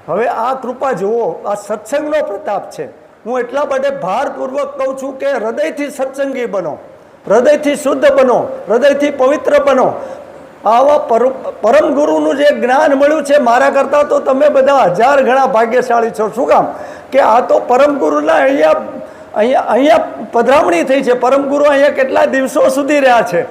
હવે આ કૃપા જુઓ, આ સત્સંગનો પ્રતાપ છે। હું એટલા માટે ભારપૂર્વક કહું છું કે હૃદયથી સત્સંગી બનો, હૃદયથી શુદ્ધ બનો, હૃદયથી પવિત્ર બનો। આવા પરમ ગુરુનું જે જ્ઞાન મળ્યું છે, મારા કરતાં તો તમે બધા 1000 ગણા ભાગ્યશાળી છો। શું કામ કે આ તો પરમ ગુરુના અહીંયા પધરામણી થઈ છે। પરમ ગુરુ અહીંયા કેટલા દિવસો સુધી રહ્યા છે।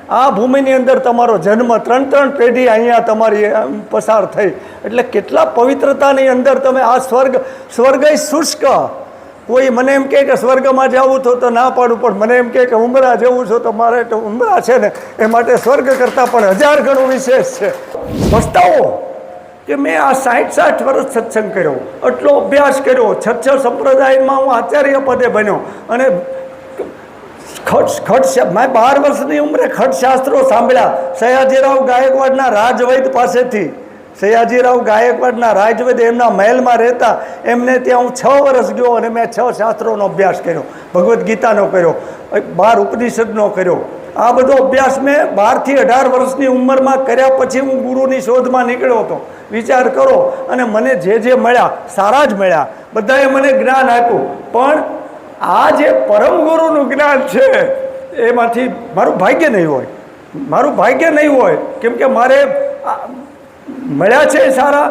આ ભૂમિની અંદર તમારો જન્મ 3 પેઢી અહીંયા તમારી પસાર થઈ, એટલે કેટલા પવિત્રતાની અંદર તમે આ સ્વર્ગ શુષ્ક। કોઈ મને એમ કે સ્વર્ગમાં જવું તો ના પાડું, પણ મને એમ કે ઉમરા જવું છો તો મારે ઉમરા છે ને એ માટે સ્વર્ગ કરતાં પણ 1000 ગણું વિશેષ છે। પસ્તાવો કે મેં આ 60 વર્ષ સત્સંગ કર્યો, આટલો અભ્યાસ કર્યો, 6 સંપ્રદાયમાં હું આચાર્ય પદે બન્યો, અને મેં 12 વર્ષની ઉંમરે ખટશાસ્ત્રો સાંભળ્યા સયાજીરાવ ગાયકવાડના રાજવૈદ પાસેથી। સયાજીરાવ ગાયકવાડના રાજવૈદ એમના મહેલમાં રહેતા, એમને ત્યાં હું 6 વર્ષ ગયો અને મેં 6 શાસ્ત્રોનો અભ્યાસ કર્યો, ભગવદ્ ગીતાનો કર્યો, 12 ઉપનિષદનો કર્યો। આ બધો અભ્યાસ મેં 12 થી 18 વર્ષની ઉંમરમાં કર્યા પછી હું ગુરુની શોધમાં નીકળ્યો હતો। વિચાર કરો, અને મને જે મળ્યા સારા જ મળ્યા, બધાએ મને જ્ઞાન આપ્યું, પણ આ જે પરમ ગુરુનું જ્ઞાન છે એમાંથી મારું ભાગ્ય નહીં હોય, મારું ભાગ્ય નહીં હોય, કેમ કે મારે મળ્યા છે સારા,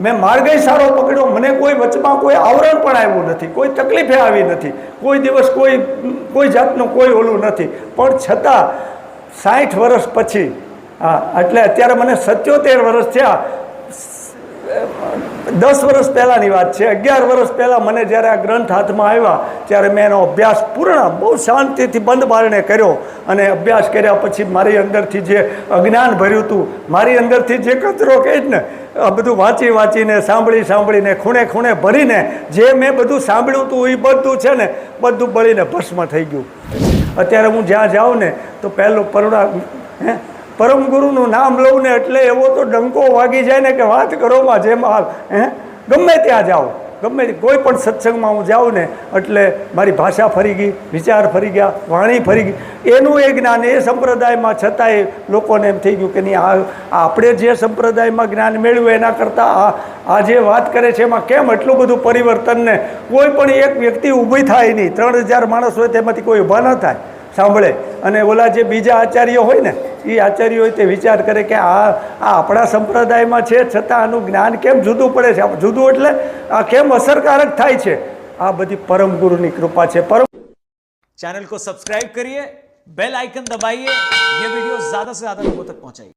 મેં માર્ગ સારો પકડ્યો, મને કોઈ વચમાં કોઈ આવરણ પણ આવ્યું નથી, કોઈ તકલીફે આવી નથી, કોઈ દિવસ કોઈ જાતનું કોઈ ઓલું નથી, પણ છતાં 60 વર્ષ પછી, એટલે અત્યારે મને 77 વર્ષ થયા। 10 વર્ષ પહેલાંની વાત છે, 11 વર્ષ પહેલાં મને જ્યારે આ ગ્રંથ હાથમાં આવ્યા ત્યારે મેં એનો અભ્યાસ પૂર્ણ બહુ શાંતિથી બંધ બારણે કર્યો, અને અભ્યાસ કર્યા પછી મારી અંદરથી જે અજ્ઞાન ભર્યું હતું, મારી અંદરથી જે કચરો કહે ને, આ બધું વાંચીને સાંભળીને ખૂણે ભરીને જે મેં બધું સાંભળ્યું હતું એ બધું છે ને બધું બળીને ભસ્મ થઈ ગયું। અત્યારે હું જ્યાં જાઉં ને તો પહેલું પરમ ગુરુનું નામ લઉં ને એટલે એવો તો ડંકો વાગી જાય ને કે વાત કરોમાં જેમ ગમે ત્યાં જાઓ, ગમે કોઈ પણ સત્સંગમાં હું જાઉં ને એટલે મારી ભાષા ફરી ગઈ, વિચાર ફરી ગયા, વાણી ફરી ગઈ, એનું એ જ્ઞાન એ સંપ્રદાયમાં છતાંય લોકોને એમ થઈ ગયું કે નહીં, આપણે જે સંપ્રદાયમાં જ્ઞાન મેળવ્યું એના કરતાં આ જે વાત કરે છે એમાં કેમ એટલું બધું પરિવર્તન ને કોઈ પણ એક વ્યક્તિ ઊભી થાય નહીં, 3000 માણસ હોય તેમાંથી કોઈ ઊભા ન થાય સાંભળે, અને ઓલા જે બીજા આચાર્યો હોય ને એ આચાર્યો તે વિચાર કરે કે આ આપણા સંપ્રદાયમાં છે છતાં આનું જ્ઞાન કેમ જુદું પડે છે, જુદું એટલે આ કેમ અસરકારક થાય છે। આ બધી પરમ ગુરુની કૃપા છે। चैनल को सब्सक्राइब करिए, बेल आइकन दबाइए, ये वीडियो ज्यादा से ज्यादा लोगों तक पहुंचाइए।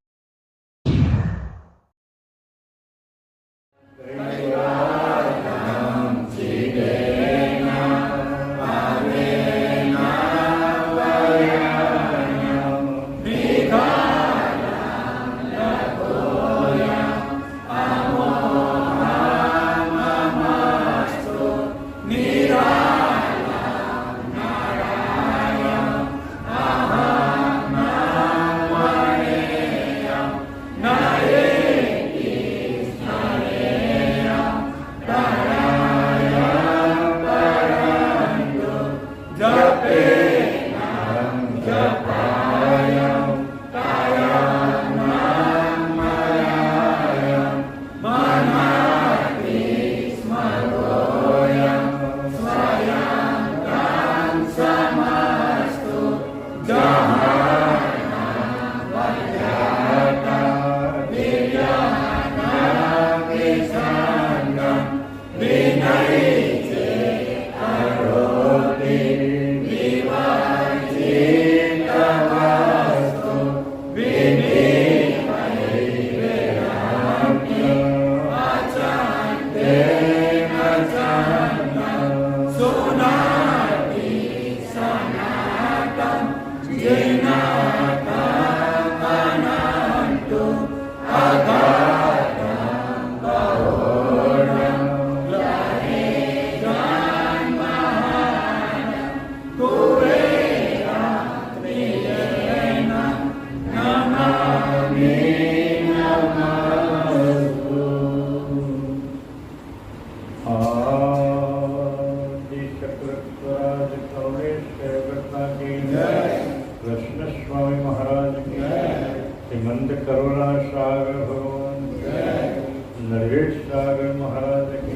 सागर महाराज की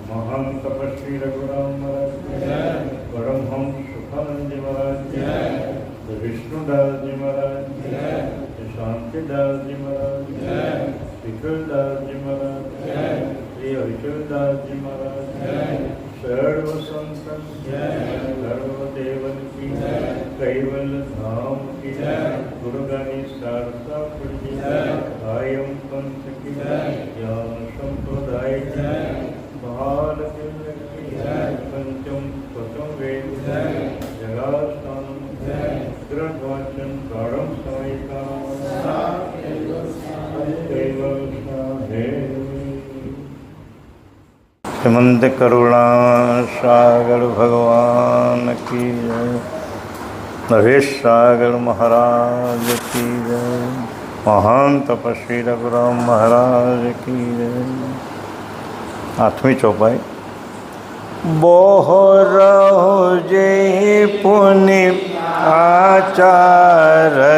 महान तपस्वी रघुराम महाराज की परमहंस सुखानंद जी महाराज की विष्णुदास जी महाराज की शांतिदास जी महाराज की शिखरदास जी महाराज श्री हरिचंदास जी महाराज सर्व संतन सर्वदेवन की कैवल धाम की दुर्गानी शारदा की कायम पंथ की ज्ञान संप्रदाय की भारत की पंचम स्वतम वेद जगास्थान ग्रंथवाचन प्रारंभ सहायिका कैवल हेमंत करुणा सागर भगवान की जय। नरेश सागर महाराज की जय। महान तपस्वी रघुराम महाराज की जय। 8वीं चौपाई। बोहरहो जे पुण्य आचार्य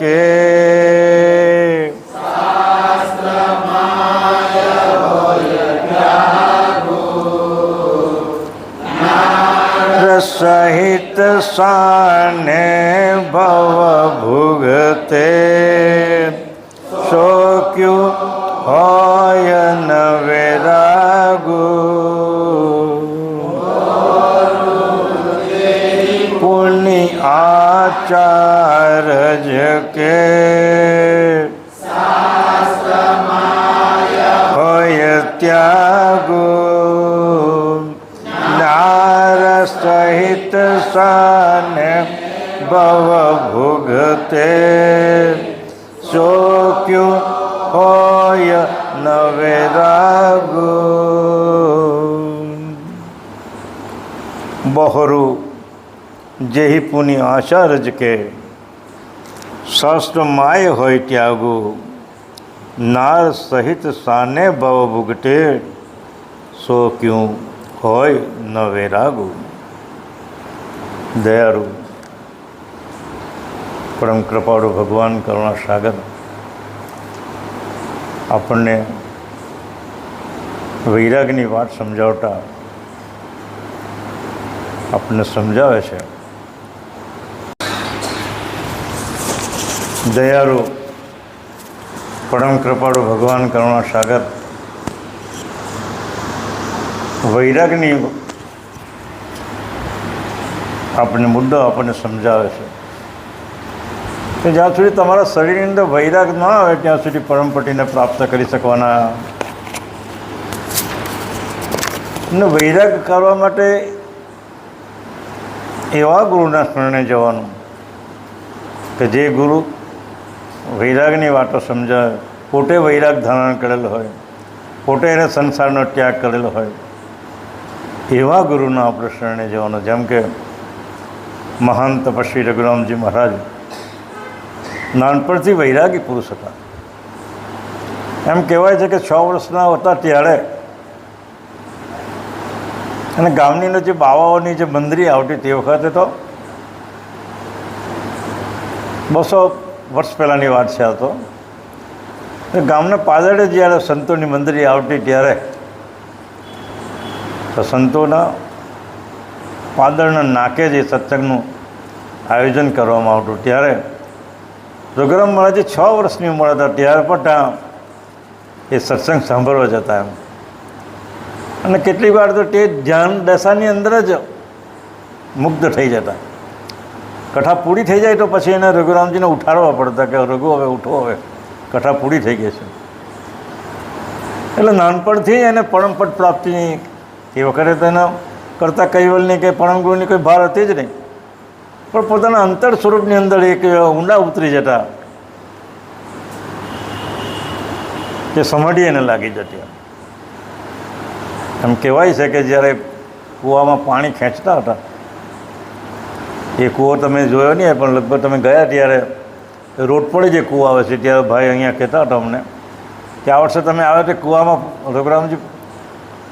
के सहित साने भव भुगते सो क्यों होय न वैरागु पुण्य आचार्य के होय त्यागु सहित साने भव भुगते सो क्यों होय न वैरागु। बहरू जेहि पुनि आचार्य के शास्त्र माय होय त्यागु नार सहित साने भव भुगते सो क्यों होय न वैरागु। दयालु परम कृपाळु भगवान करुणा सागर આપણને વૈરાગની વાત સમજાવતા આપણને સમજાવે છે। દયાળુ પરમ કૃપાળુ ભગવાન કરુણા સાગર વૈરાગની આપણને મુદ્દો આપણને સમજાવે છે કે જ્યાં સુધી તમારા શરીરની અંદર વૈરાગ ન આવે ત્યાં સુધી પરમપતિને પ્રાપ્ત કરી શકવાના। અને વૈરાગ કરવા માટે એવા ગુરુના શરણે જવાનું કે જે ગુરુ વૈરાગની વાતો સમજાવે, પોતે વૈરાગ ધારણ કરેલો હોય, પોતે એને સંસારનો ત્યાગ કરેલો હોય, એવા ગુરુના આપણે શરણે જવાનું। જેમ કે મહાન તપસ્વી રઘુરામજી મહારાજ નાનપણથી વૈરાગી પુરુષ હતા। એમ કહેવાય છે કે 6 વર્ષના હતા ત્યારે અને ગામની અંદર જે બાવાઓની જે મંદરી આવતી તે વખતે તો 200 વર્ષ પહેલાંની વાત છે। આ તો ગામના પાદળે જ્યારે સંતોની મંદરી આવતી ત્યારે તો સંતોના પાદળના નાકે જે સત્સંગનું આયોજન કરવામાં આવતું ત્યારે રઘુરામ મહારાજે 6 વર્ષની ઉંમર હતા ત્યારે પણ એ સત્સંગ સાંભળવા જતા એમ। અને કેટલીક વાર તો તે ધ્યાન દશાની અંદર જ મુગ્ધ થઈ જતા। કથા પૂરી થઈ જાય તો પછી એને રઘુરામજીને ઉઠાડવા પડતા કે રઘુ હવે ઉઠો, હવે કથા પૂરી થઈ ગઈ છે। એટલે નાનપણથી એને પરમપદ પ્રાપ્તિની એ વખતે તેના કરતાં કૈવલની કે પરમગુરુની કોઈ ભાર હતી જ નહીં, પણ પોતાના અંતર સ્વરૂપની અંદર એક ઊંડા ઉતરી જતા કે સમાધિ એને લાગી જતી। એમ કહેવાય છે કે જ્યારે કૂવામાં પાણી ખેંચતા હતા, એ કૂવો તમે જોયો નહીં પણ લગભગ તમે ગયા ત્યારે રોડ પડે જે કૂવો આવે છે ત્યારે ભાઈ અહીંયા કહેતા હતા અમને કે આ વર્ષે તમે આવે તો કૂવામાં રઘુરામજી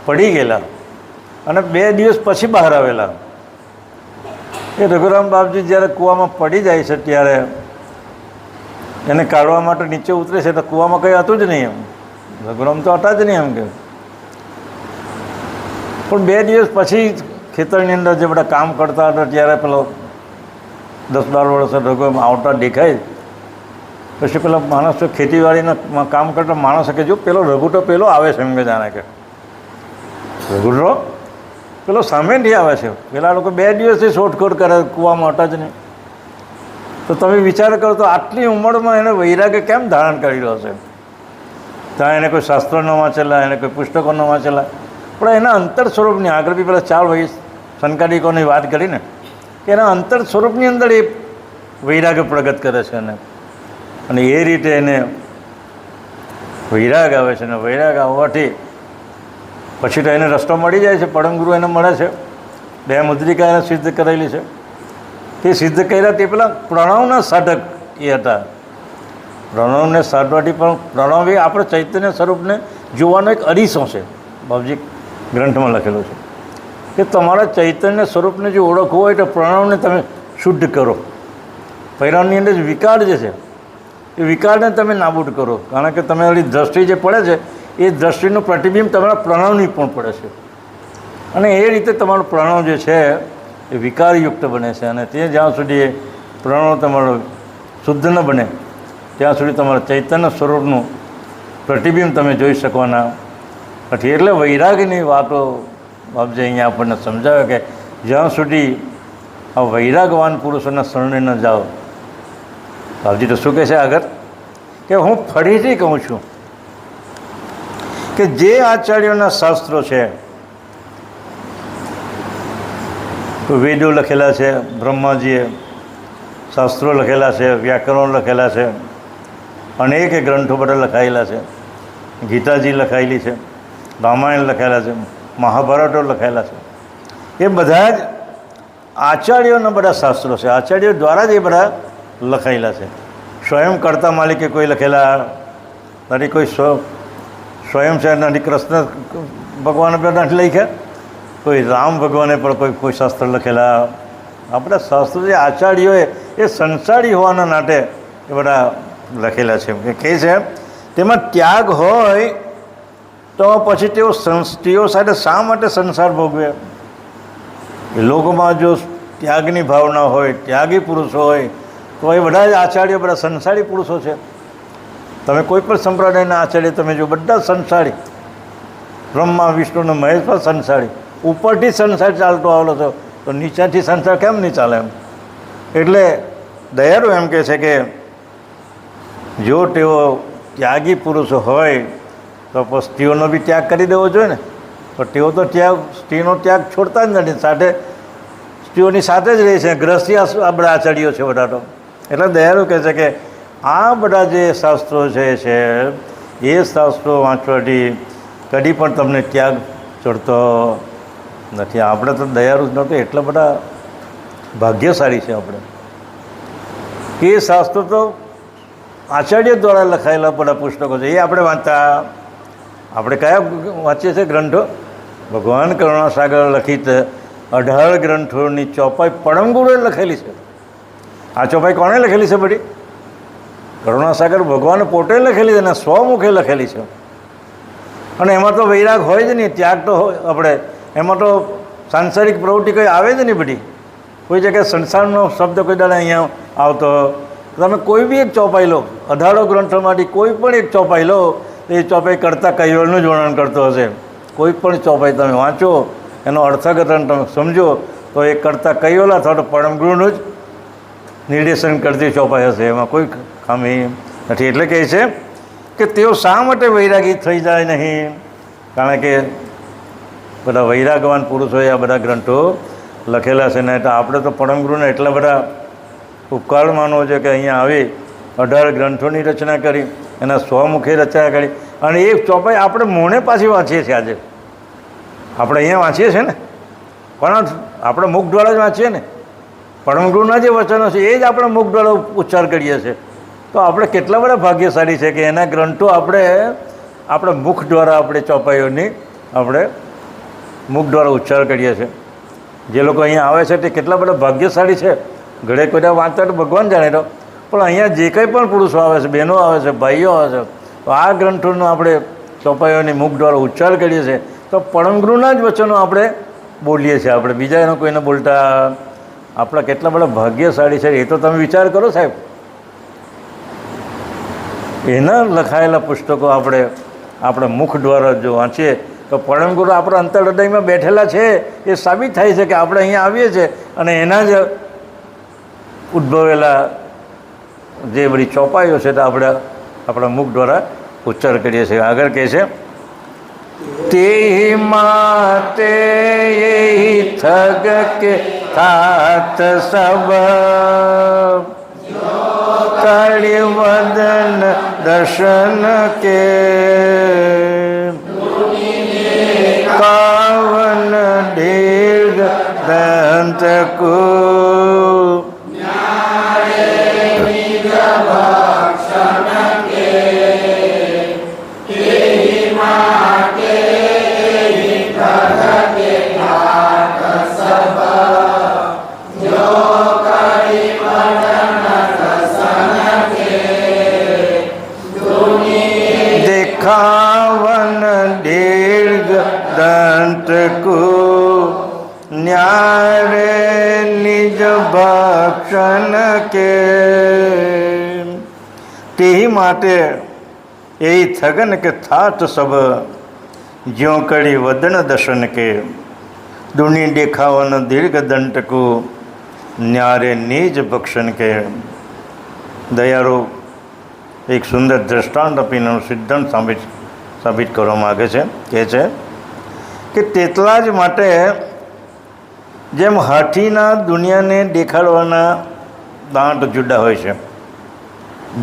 પડી ગયેલા અને 2 દિવસ પછી બહાર આવેલા। એ રઘુરામ બાપજી જ્યારે કૂવામાં પડી જાય છે ત્યારે એને કાઢવા માટે નીચે ઉતરે છે તો કૂવામાં કંઈ હતું જ નહીં, એમ રઘુરામ તો હતા જ નહીં એમ કે. પણ 2 દિવસ પછી ખેતરની અંદર જે બધા કામ કરતા હતા ત્યારે પેલો 10-12 વર્ષ રઘુરામ આવતા દેખાય. પછી પેલા માણસો ખેતીવાડીના કામ કરતા માણસો કે જો પેલો રઘુ તો પેલો આવે છે એમ કે જાણે કે રઘુરો પેલો સામેથી આવે છે. પેલા લોકો 2 દિવસથી શોધખોળ કરે કૂવામાં હતા જ નહીં. તો તમે વિચાર કરો તો આટલી ઉંમરમાં એને વૈરાગ્ય કેમ ધારણ કરી રહ્યો છે? ત્યાં એને કોઈ શાસ્ત્રો ન વાંચેલા, એને કોઈ પુસ્તકો ન વાંચેલા, પણ એના અંતર સ્વરૂપની આગળ બી પેલા 4 વૈ સંકાલિકોની વાત કરીને કે એના અંતર સ્વરૂપની અંદર એ વૈરાગ્ય પ્રગટ કરે છે. અને એ રીતે એને વૈરાગ આવે છે. અને વૈરાગ આવવાથી પછી તો એને રસ્તો મળી જાય છે. પરમગુરુ એને મળે છે. 2 મુદ્રિકા એને સિદ્ધ કરેલી છે. તે સિદ્ધ કર્યા તે પેલા પ્રણવના સાધક એ હતા. પ્રણવને સાધવાથી પણ પ્રણવ એ આપણે ચૈતન્ય સ્વરૂપને જોવાનો એક અરીસો છે. બાપજી ગ્રંથમાં લખેલું છે કે તમારા ચૈતન્ય સ્વરૂપને જો ઓળખવું હોય તો પ્રણવને તમે શુદ્ધ કરો. પૈરાણની અંદર વિકાર જે છે એ વિકારને તમે નાબૂદ કરો. કારણ કે તમારી દ્રષ્ટિ જે પડે છે એ દ્રષ્ટિનું પ્રતિબિંબ તમારા પ્રણવની પણ પડે છે. અને એ રીતે તમારો પ્રણવ જે છે એ વિકારયુક્ત બને છે. અને તે જ્યાં સુધી એ પ્રણવ તમારો શુદ્ધ ન બને ત્યાં સુધી તમારા ચૈતન્ય સ્વરૂપનું પ્રતિબિંબ તમે જોઈ શકવાના નથી. એટલે વૈરાગની વાતો બાપજી અહીંયા આપણને સમજાવે કે જ્યાં સુધી આ વૈરાગવાન પુરુષોના શરણે ન જાઓ. બાપજી તો શું કહે છે આગળ કે હું ફરીથી કહું છું કે જે આચાર્યોના શાસ્ત્રો છે, વેદો લખેલા છે, બ્રહ્માજીએ શાસ્ત્રો લખેલા છે, વ્યાકરણો લખેલા છે, અનેક ગ્રંથો બધા લખાયેલા છે, ગીતાજી લખાયેલી છે, રામાયણ લખાયેલા છે, મહાભારતો લખાયેલા છે, એ બધા જ આચાર્યોના બધા શાસ્ત્રો છે. આચાર્યો દ્વારા જ એ બધા લખાયેલા છે. સ્વયં કરતા માલિકે કોઈ લખેલા નથી, કોઈ સ્વયં છે નથી, કૃષ્ણ ભગવાને પણ નથી લખ્યા, કોઈ રામ ભગવાને પણ કોઈ શાસ્ત્ર લખેલા. આ બધા શાસ્ત્રો જે આચાર્યોએ એ સંસારી હોવાના નાતે એ બધા લખેલા છે. કે કહે છે તેમાં ત્યાગ હોય તો પછી તેઓ સાથે શા માટે સંસાર ભોગવે? એ લોકોમાં જો ત્યાગની ભાવના હોય, ત્યાગી પુરુષો હોય તો એ બધા જ આચાર્યો બધા સંસારી પુરુષો છે. તમે કોઈ પણ સંપ્રદાયના આચાર્ય તમે જો બધા સંસારી, બ્રહ્મા વિષ્ણુ અને મહેશ પણ સંસારી, ઉપરથી સંસાર ચાલતો આવેલો છો તો નીચેથી સંસાર કેમ નહીં ચાલે એમ? એટલે દયાળુ એમ કહે છે કે જો તેઓ ત્યાગી પુરુષો હોય તો પછી સ્ત્રીઓનો બી ત્યાગ કરી દેવો જોઈએ ને. પણ તેઓ તો સ્ત્રીનો ત્યાગ છોડતા જ નથી, સાથે સ્ત્રીઓની સાથે જ રહે છે. ગ્રસ્તી આ બધા આચાર્યો છે બધા તો. એટલે દયાળુ કહે છે કે આ બધા જે શાસ્ત્રો છે એ શાસ્ત્રો વાંચવાથી કદી પણ તમને ત્યાગ ચડતો નથી. આપણે તો દયાળુ જ નહોતું, એટલા બધા ભાગ્યશાળી છે આપણે કે એ શાસ્ત્રો તો આચાર્ય દ્વારા લખાયેલા બધા પુસ્તકો છે. એ આપણે વાંચતા. આપણે કયા વાંચીએ છીએ ગ્રંથો? ભગવાન કરુણાસાગર લખિત 18 ગ્રંથોની ચોપાઈ પરમગુરુએ લખેલી છે. આ ચોપાઈ કોણે લખેલી છે? બધી કરુણાસાગર ભગવાને પોતે લખેલી છે અને સ્વમુખે લખેલી છે. અને એમાં તો વૈરાગ હોય જ નહીં, ત્યાગ તો હોય. આપણે એમાં તો સાંસારિક પ્રવૃત્તિ કંઈ આવે જ નહીં. બધી કોઈ જગ્યાએ સંસારનો શબ્દ કોઈ દાડે અહીંયા આવતો. તમે કોઈ બી એક ચોપાઈ લો, 18 ગ્રંથોમાંથી કોઈ પણ એક ચોપાઈ લો, એ ચોપાઈ કરતાં કૈવલ્યનું જ વર્ણન કરતો હશે. કોઈ પણ ચોપાઈ તમે વાંચો, એનો અર્થઘટન તમે સમજો તો એ કરતાં કૈવલ અથવા તો પરમગુરુનું જ નિર્દેશન કરતી ચોપાઈ હશે. એમાં કોઈ ખામી નથી. એટલે કહે છે કે તેઓ શા માટે વૈરાગી થઈ જાય નહીં? કારણ કે બધા વૈરાગવાન પુરુષોએ આ બધા ગ્રંથો લખેલા છે ને. તો આપણે તો પરમગુરુને એટલા બધા ઉપકાર માનવો છે કે અહીંયા આવી 18 ગ્રંથોની રચના કરી, એના સ્વમુખે રચના કરી. અને એ ચોપાઈ આપણે મોણે પાછી વાંચીએ છીએ. આજે આપણે અહીંયા વાંચીએ છીએ ને, પણ આપણે મુખ દ્વારા જ વાંચીએ ને. પરમગુરુના જે વચનો છે એ જ આપણે મુખ દ્વારા ઉચ્ચાર કરીએ છીએ. તો આપણે કેટલા બધા ભાગ્યશાળી છે કે એના ગ્રંથો આપણે મુખ દ્વારા આપણે ચોપાઈઓની આપણે મુખ દ્વારા ઉચ્ચાર કરીએ છીએ. જે લોકો અહીંયા આવે છે તે કેટલા બધા ભાગ્યશાળી છે. ઘરે કોઈ વાંચતા તો ભગવાન જાણે તો, પણ અહીંયા જે કંઈ પણ પુરુષો આવે છે, બહેનો આવે છે, ભાઈઓ આવે છે, તો આ ગ્રંથોનો આપણે ચોપાઈઓની મુખ દ્વારા ઉચ્ચાર કરીએ છીએ તો પરમગુરુના જ વચનો આપણે બોલીએ છીએ. આપણે બીજા એનો કોઈને બોલતા આપણા કેટલા બધા ભાગ્યશાળી છે એ તો તમે વિચાર કરો સાહેબ. એના લખાયેલા પુસ્તકો આપણે મુખ દ્વારા જો વાંચીએ તો પરમગુરુ આપણા અંતરહૃદયમાં બેઠેલા છે એ સાબિત થાય છે કે આપણે અહીંયા આવીએ છીએ અને એના જ ઉદ્ભવેલા જે બધી ચોપાઈઓ છે તો આપણે આપણા મુખ દ્વારા ઉચ્ચાર કરીએ છીએ. આગળ કહે છે તે માતે થગ કે થાત સબ કળિવદન દર્શન કે કાવન દીર્ઘ દંત કો દેખાવન દીર્ઘ દંત કો ન્યારે નિજ ભક્ષણ કે તે માટે એ થગન કે થાત સબ જ્યો કડી વદન દર્શન કે દુની દેખાવન દીર્ઘ દંત કો ન્યારે નિજ ભક્ષણ કે. દયાળુ એક સુંદર દ્રષ્ટાંત આપીને સિદ્ધાંત સાબિત કરવા માગે છે. કહે છે કે તેટલા જ માટે જેમ હાથીના દુનિયાને દેખાડવાના દાંત જુદા હોય છે,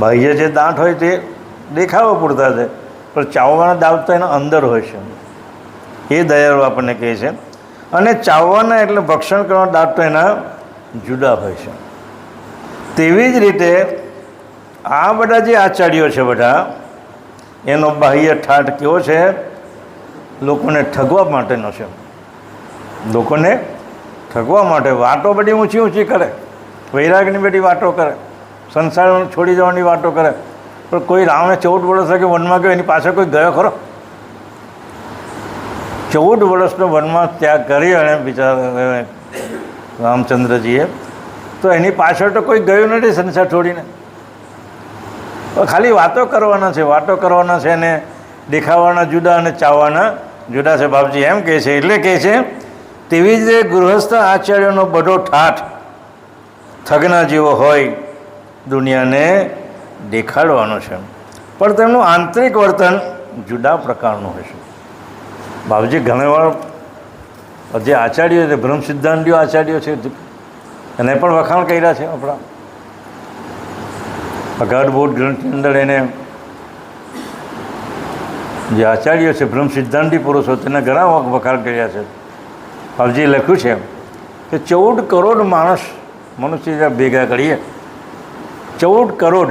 બાહ્ય જે દાંત હોય તે દેખાવા પૂરતા છે, પણ ચાવવાના દાંત તો એના અંદર હોય છે. એ દયાળુ આપણને કહે છે. અને ચાવવાના એટલે ભક્ષણ કરવાના દાંત તો એના જુદા હોય છે. તેવી જ રીતે આ બધા જે આચાર્યો છે બધા એનો બાહ્ય ઠાઠ કેવો છે? લોકોને ઠગવા માટેનો છે. લોકોને ઠગવા માટે વાતો બધી ઊંચી ઊંચી કરે, વૈરાગની બધી વાતો કરે, સંસાર છોડી જવાની વાતો કરે. પણ કોઈ રામે 14 વર્ષ કે વનમાં ગયો એની પાછળ કોઈ ગયો ખરો? 14 વર્ષનો વનમાં ત્યાગ કરી અને બિચારા રામચંદ્રજીએ, તો એની પાછળ તો કોઈ ગયું નથી સંસાર છોડીને. ખાલી વાતો કરવાના છે, વાતો કરવાના છે અને દેખાવાના જુદા અને ચાવવાના જુદા છે. બાપજી એમ કહે છે. એટલે કહે છે તેવી જ રીતે ગૃહસ્થ આચાર્યનો બધો ઠાઠ થગના જેવો હોય, દુનિયાને દેખાડવાનો છે, પણ તેમનું આંતરિક વર્તન જુદા પ્રકારનું હોય છે. બાપજી ઘણીવાર જે આચાર્યો છે, બ્રહ્મ સિદ્ધાંતિઓ આચાર્યો છે, એને પણ વખાણ કર્યા છે. આપણા અગાધબોધ ગ્રંથની અંદર એને જે આચાર્ય છે બ્રહ્મ સિદ્ધાંતિ પુરુષો તેના ઘણા વખાણ કર્યા છે. બાપજીએ લખ્યું છે કે 14 કરોડ માણસ મનુષ્ય જ્યારે ભેગા કરીએ, 14 કરોડ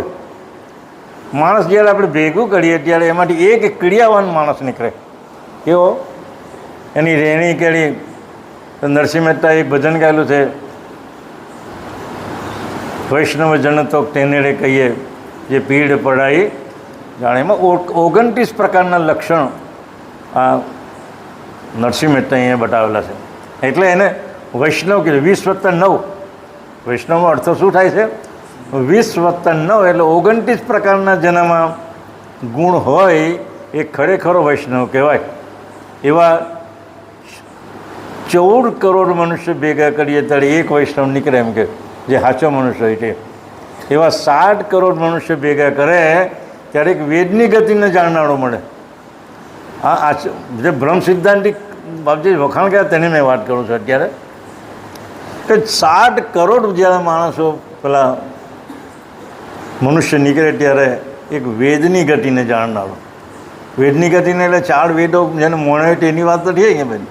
માણસ જ્યારે આપણે ભેગું કરીએ ત્યારે એમાંથી એક ક્રિયાવાન માણસ નીકળે. એવો એની રહેણી કેળી. નરસિંહ મહેતા એક ભજન ગાયેલું છે, વૈષ્ણવ જન તો તેને રે કહીએ જે પીડ પડાઈ જાણે. એમાં 29 પ્રકારના લક્ષણ આ નરસિંહ મહેતા અહીંયા બતાવેલા છે. એટલે એને વૈષ્ણવ કીધું. 20+9 વૈષ્ણવનો અર્થ શું થાય છે? 20+9 એટલે 29 પ્રકારના જેનામાં ગુણ હોય એ ખરેખરો વૈષ્ણવ કહેવાય. એવા 14 કરોડ મનુષ્ય ભેગા કરીએ ત્યારે એક વૈષ્ણવ નીકળે, એમ કે જે સાચો મનુષ્ય હોય તે. એવા 60 કરોડ મનુષ્ય ભેગા કરે ત્યારે એક વેદની ગતિને જાણનારો મળે. આ જે બ્રહ્મ સિદ્ધાંતિક બાપજી વખાણ કર્યા તેની મેં વાત કરું છું અત્યારે, કે 60 કરોડ જ્યારે માણસો પેલા મનુષ્ય નીકળે ત્યારે એક વેદની ગતિને જાણનારો. વેદની ગતિને એટલે 4 વેદો જેને મોણે તેની વાત તો થઈ ગઈ ભાઈ.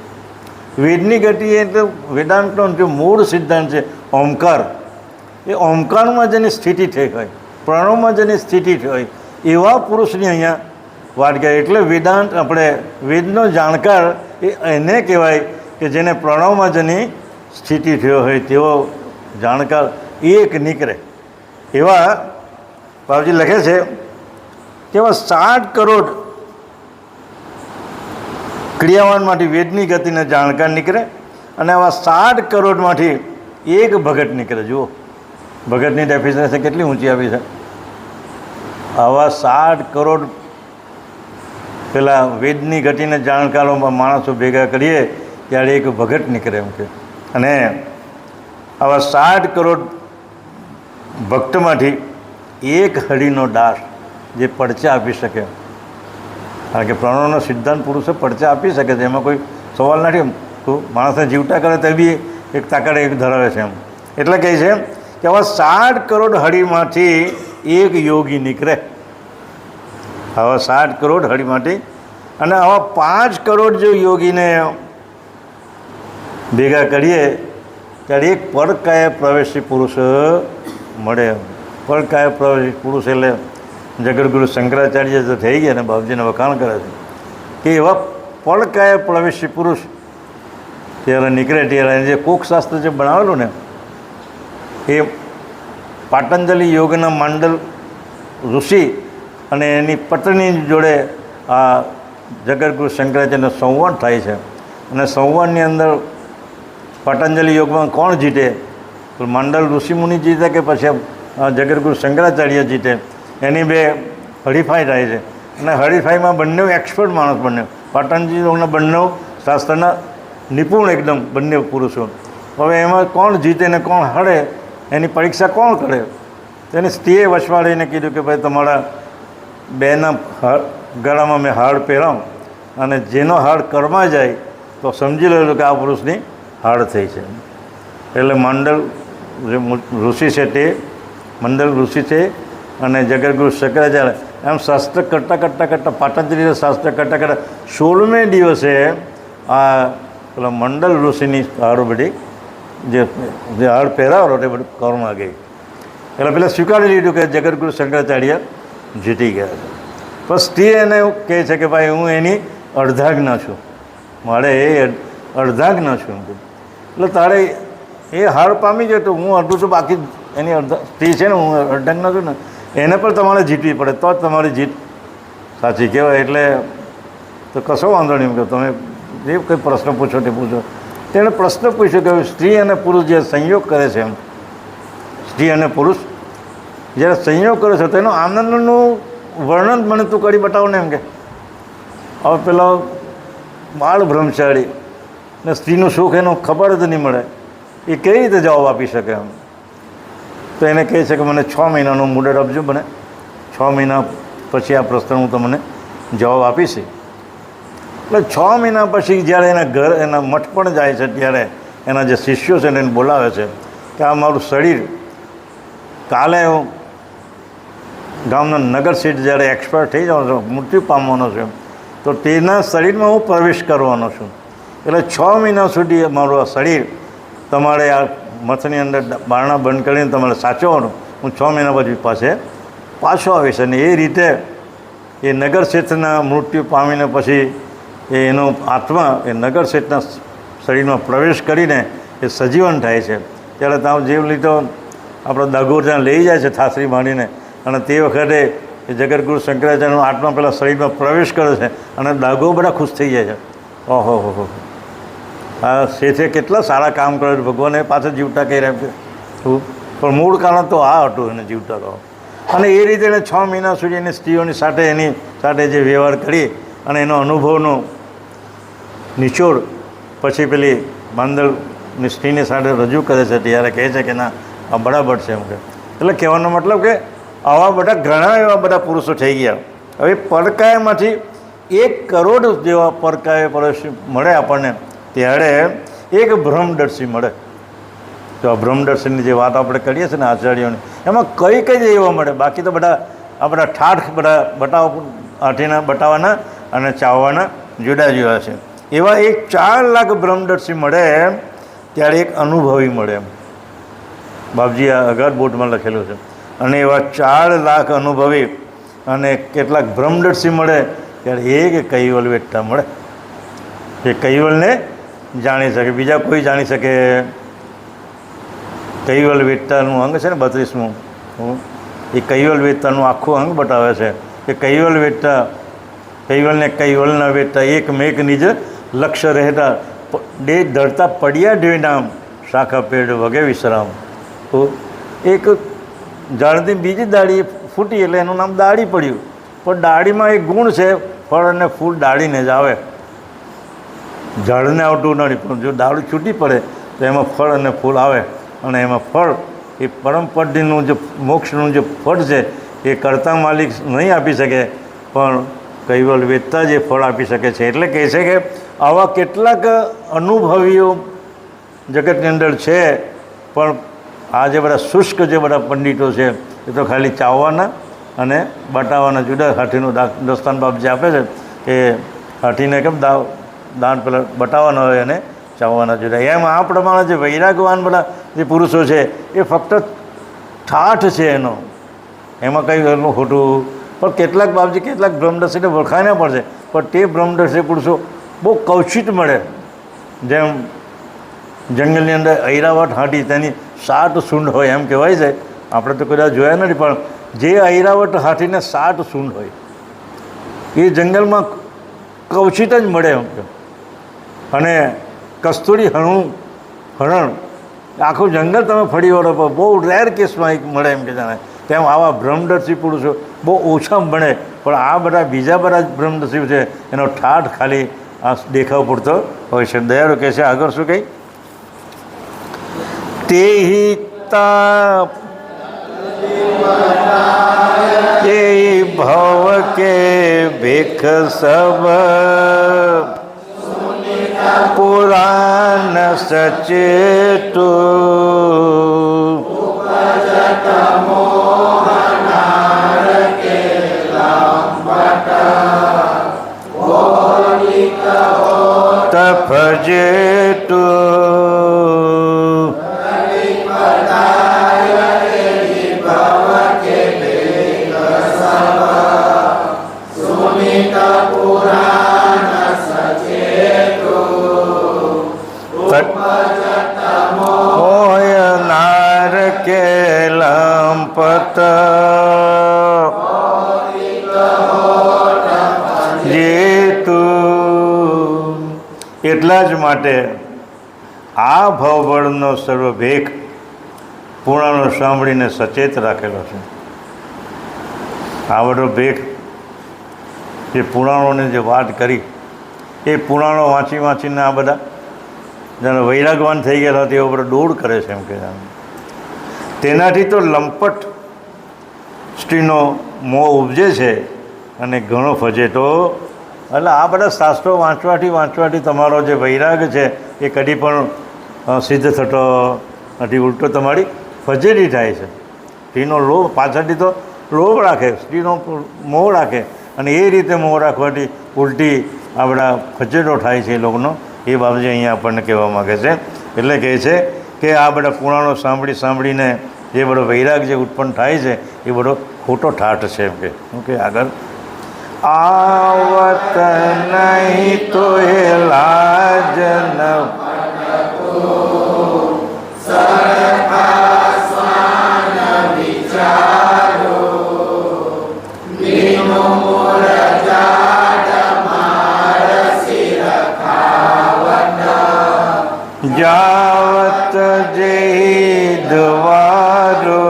વેદની ગતિ એટલે વેદાંતનો જે મૂળ સિદ્ધાંત છે ઓમકાર, એ ઓમકારમાં જેની સ્થિતિ થઈ હોય, પ્રણવમાં જેની સ્થિતિ થઈ હોય એવા પુરુષની અહીંયા વાત કરે. એટલે વેદાંત આપણે વેદનો જાણકાર એને કહેવાય કે જેને પ્રણવમાં જેની સ્થિતિ થયો હોય તેવો જાણકાર એક નીકળે. એવા બાપજી લખે છે કે એવા 60 કરોડ ક્રિયાવાનમાંથી વેદની ગતિને જાણકાર નીકળે અને આવા 60 કરોડમાંથી એક ભગત નીકળે. જુઓ ભગતની ડેફિનેશન કેટલી ઊંચી આવી છે. આવા 60 કરોડ પેલા વેદની ગતિને જાણકારોમાં માણસો ભેગા કરીએ ત્યારે એક ભગત નીકળે એમ કે. અને આવા 60 કરોડ ભક્તમાંથી એક હરિનો દાસ જે પડચા આપી શકે, કારણ કે પ્રણવનો સિદ્ધાંત પુરુષો પડચા આપી શકે છે, એમાં કોઈ સવાલ નથી. માણસને જીવતા કરે તો બી એક તાકાત એક ધરાવે છે એમ. એટલે કહે છે કે આવા 60 કરોડ હરિમાંથી એક યોગી નીકળે. આવા 60 કરોડ હરિમાંથી અને આવા 5 કરોડ જો યોગીને ભેગા કરીએ ત્યારે એક પડકાય પ્રવેશી પુરુષ મળે. પડકાય પ્રવેશી પુરુષ એટલે જગદગુરુ શંકરાચાર્ય તો થઈ ગયા ને બાપજીને વખાણ કરે છે કે એવા પડકાય પ્રવેશી પુરુષ ત્યારે નીકળે ત્યારે જે કોકશાસ્ત્ર જે બનાવેલું ને એ પાતંજલિ યોગના માંડલ ઋષિ અને એની પત્ની જોડે આ જગદગુરુ શંકરાચાર્યનો સંવાદ થાય છે. અને સંવાદની અંદર પતંજલિ યોગમાં કોણ જીતે? તો માંડલ ઋષિમુનિ જીતે કે પછી જગદગુરુ શંકરાચાર્ય જીતે? એની બે હરીફાઈ થાય છે. અને હરીફાઈમાં બંને એક્સપર્ટ માણસ, બંને પતંજલિ યોગના બંને શાસ્ત્રના નિપુણ એકદમ બંને પુરુષો. હવે એમાં કોણ જીતે ને કોણ હારે એની પરીક્ષા કોણ કરે? તેની સ્ત્રીએ વસવાડીને કીધું કે ભાઈ તમારા બેના ગળામાં મેં હાડ પહેરાવ અને જેનો હાડ કરવા જાય તો સમજી લેલું કે આ પુરુષની હાડ થઈ છે. એટલે મંડળ જે ઋષિ છે તે મંડળ ઋષિ છે અને જગદગુરુ શંકરાચાર્ય એમ શાસ્ત્ર કરતાં પાતંજલિ શાસ્ત્ર કરતાં 16મે દિવસે આ પેલા મંડળ ઋષિની હાડ બધી જે હાડ પહેરાવેલો તે બધું કરવામાં ગઈ. એટલે પેલા સ્વીકારી લીધું કે જગદગુરુ શંકરાચાર્ય જીતી ગયા છે. પણ સ્ત્રી એને કહે છે કે ભાઈ હું એની અર્ધાજ્ઞા છું, મારે એ અર્ધાજ્ઞા છું. એટલે તારે એ હાર પામી જાય તો હું અડધું તો બાકી એની સ્ત્રી છે ને હું અર્ધાજ્ઞા છું ને એને પણ તમારે જીતવી પડે તો જ તમારી જીત સાચી કહેવાય. એટલે તો કશો વાંધો નહીં કે તમે જે કંઈ પ્રશ્ન પૂછો તે પૂછો. તેણે પ્રશ્ન પૂછ્યો કે સ્ત્રી અને પુરુષ જે સંયોગ કરે છે એમ, સ્ત્રી અને પુરુષ જ્યારે સંયોગ કરે છે તો એનો આનંદનું વર્ણન મને તું કરી બતાવો ને એમ કે. હવે પેલો બાળ બ્રહ્મચારી ને સ્ત્રીનું સુખ એનું ખબર જ નહીં મળે, એ કઈ રીતે જવાબ આપી શકે એમ? તો એને કહે છે કે મને 6 મહિનાનું મુદત આપજો, મને 6 મહિના પછી આ પ્રશ્ન હું તમને જવાબ આપીશ. એટલે 6 મહિના પછી જ્યારે એના ઘર એના મઠ પણ જાય છે ત્યારે એના જે શિષ્યો છે એને બોલાવે છે કે આ મારું શરીર કાલે હું ગામના નગર સીટ જ્યારે એક્સપાયર થઈ જાઉં છું, મૃત્યુ પામવાનો છું, તો તેના શરીરમાં હું પ્રવેશ કરવાનો છું. એટલે 6 મહિના સુધી મારું આ શરીર તમારે આ મઠની અંદર બારણા બંધ કરીને તમારે સાચવવાનું. હું 6 મહિના પછી પાછો આવીશ. અને એ રીતે એ નગર ક્ષેત્રના મૃત્યુ પામીને પછી એનો આત્મા એ નગર ક્ષેત્રના શરીરમાં પ્રવેશ કરીને એ સજીવન થાય છે. ત્યારે ત્યાં જીવ લીધો આપણો દાગોર ત્યાં લઈ જાય છે થાસરી માંડીને, અને તે વખતે એ જગદગુરુ શંકરાચાર્યનો આત્મા પેલા શરીરમાં પ્રવેશ કરે છે અને દાગો બધા ખુશ થઈ જાય છે. ઓહો હો, આ શેઠે કેટલા સારા કામ કરે છે, ભગવાને પાછળ જીવતા કહી રહ્યા છે. પણ મૂળ કારણ તો આ હતું એને જીવતા કહો. અને એ રીતે એને 6 મહિના સુધી એની સ્ત્રીઓની સાથે એની સાથે જે વ્યવહાર કરી અને એનો અનુભવનો નિચોડ પછી પેલી માંદલની સ્ત્રીની સાથે રજૂ કરે છે ત્યારે કહે છે કે ના આ બરાબર છે એમ કે. એટલે કહેવાનો મતલબ કે આવા બધા ઘણા એવા બધા પુરુષો થઈ ગયા. હવે પડકાયામાંથી 1 કરોડ જેવા પડકાય પડોશી મળે આપણને ત્યારે એક બ્રહ્મદર્શી મળે. તો આ બ્રહ્મદર્શીની જે વાત આપણે કરીએ છીએ ને આચાર્યોની, એમાં કઈ કઈ એવા મળે? બાકી તો બધા આ બધા ઠાઠ બધા આઠીના બતાવવાના અને ચાવવાના જુદા જુદા છે. એવા 4 લાખ બ્રહ્મદર્શી મળે ત્યારે એક અનુભવી મળે એમ બાપજી આ અગાધ બોર્ડમાં લખેલું છે. અને એવા 4 લાખ અનુભવી અને કેટલાક બ્રહ્મદર્શી મળે ત્યારે એક કૈવલ વેઠતા મળે. એ કૈવલને જાણી શકે, બીજા કોઈ જાણી શકે? કૈવલ વેઠતાનું અંગ છે ને 32મું, એ કૈવલ વેઠતાનું આખું અંગ બતાવે છે કે કૈવલ વેઠતા કૈવલને કૈવલના વેતા એક મેઘ નિજ લક્ષ્ય રહેતા ડે ધરતા પડ્યા ડેનામ શાખા પેડ વગે વિશ્રામ. તો એક ઝાડની બીજી દાળી ફૂટી એટલે એનું નામ દાળી પડ્યું. પણ દાળીમાં એક ગુણ છે, ફળ અને ફૂલ દાળીને જ આવે, ઝાડને આવતું નથી. પણ જો દાળ છૂટી પડે તો એમાં ફળ અને ફૂલ આવે, અને એમાં ફળ એ પરમ પદનું જે મોક્ષનું જે ફળ છે એ કરતા માલિક નહીં આપી શકે, પણ કૈવલ વેદતા જે ફળ આપી શકે છે. એટલે કહે છે કે આવા કેટલાક અનુભવીઓ જગતની અંદર છે, પણ આ જે બધા શુષ્ક જે બધા પંડિતો છે એ તો ખાલી ચાવવાના અને બટાવવાના. જુદા હાથીનું દસ્તાન બાપ જે આપે છે કે હાથીને કેમ દાન પેલા બટાવવાના હોય અને ચાવવાના જુદા. એમ આ પ્રમાણે જે વૈરાગવાન બધા જે પુરુષો છે એ ફક્ત ઠાઠ છે એનો, એમાં કંઈ એનું ખોટું. પણ કેટલાક બાપજી કેટલાક બ્રહ્મદર્શીને વખાણ્યા પણ છે, પણ તે બ્રહ્મદર્શી પુરુષો બહુ કૌશિત મળે. જેમ જંગલની અંદર ઐરાવત હાથી તેની 7 સૂંઢ હોય એમ કહેવાય છે. આપણે તો કદાચ જોયા નથી, પણ જે ઐરાવત હાથીને 7 સૂંઢ હોય એ જંગલમાં કૌશિત જ મળે એમ કે. અને કસ્તુરી હરણ આખું જંગલ તમે ફરી વળો, પણ બહુ રેર કેસમાં એક મળે એમ કે જાણે. તેમ આવા બ્રહ્મદર્શી પુરુષો બહુ ઓછા મળે. પણ આ બધા બીજા બધા બ્રહ્મદર્શી છે એનો ઠાઠ ખાલી આ દેખાવ પૂરતો હોય છે. દયાળુ કહે છે આગળ શું કહી, તે હિતા એ ભવ કે ભેખ સબ પુરાણ સચેતો તફજેતો હોય નાર કે લંપત જેતું. એટલા જ માટે આ ભવબળનો સર્વભેખ પુરાણો સાંભળીને સચેત રાખેલો છે. આ બધો ભેખ જે પુરાણોની જે વાત કરી એ પુરાણો વાંચીને આ બધા જાણે વૈરાગવાન થઈ ગયેલા તેઓ બધો દોડ કરે છે એમ કે તેનાથી તો લંપટ સ્ત્રીનો મોહ ઉપજે છે અને ઘણો ફજે. તો એટલે આ બધા શાસ્ત્રો વાંચવાથી તમારો જે વૈરાગ છે એ કદી પણ સિદ્ધ થતો નથી, ઉલટો તમારી ફજેરી થાય છે. સ્ત્રીનો લોભ પાછળથી તો લોભ રાખે, સ્ત્રીનો મોહ રાખે, અને એ રીતે મોહ રાખવાથી ઉલટી આ બધા ફજેરો થાય છે એ લોકોનો. એ બાબતે અહીંયા આપણને કહેવા માગે છે. એટલે કહે છે કે આ બધા પુરાણો સાંભળીને જે બધો વૈરાગ જે ઉત્પન્ન થાય છે એ બધો ખોટો ઠાઠ છે એમ કે. ઓકે આગળ, આવત નહીં તો એ લાજ ન જાવત જે દ્વારો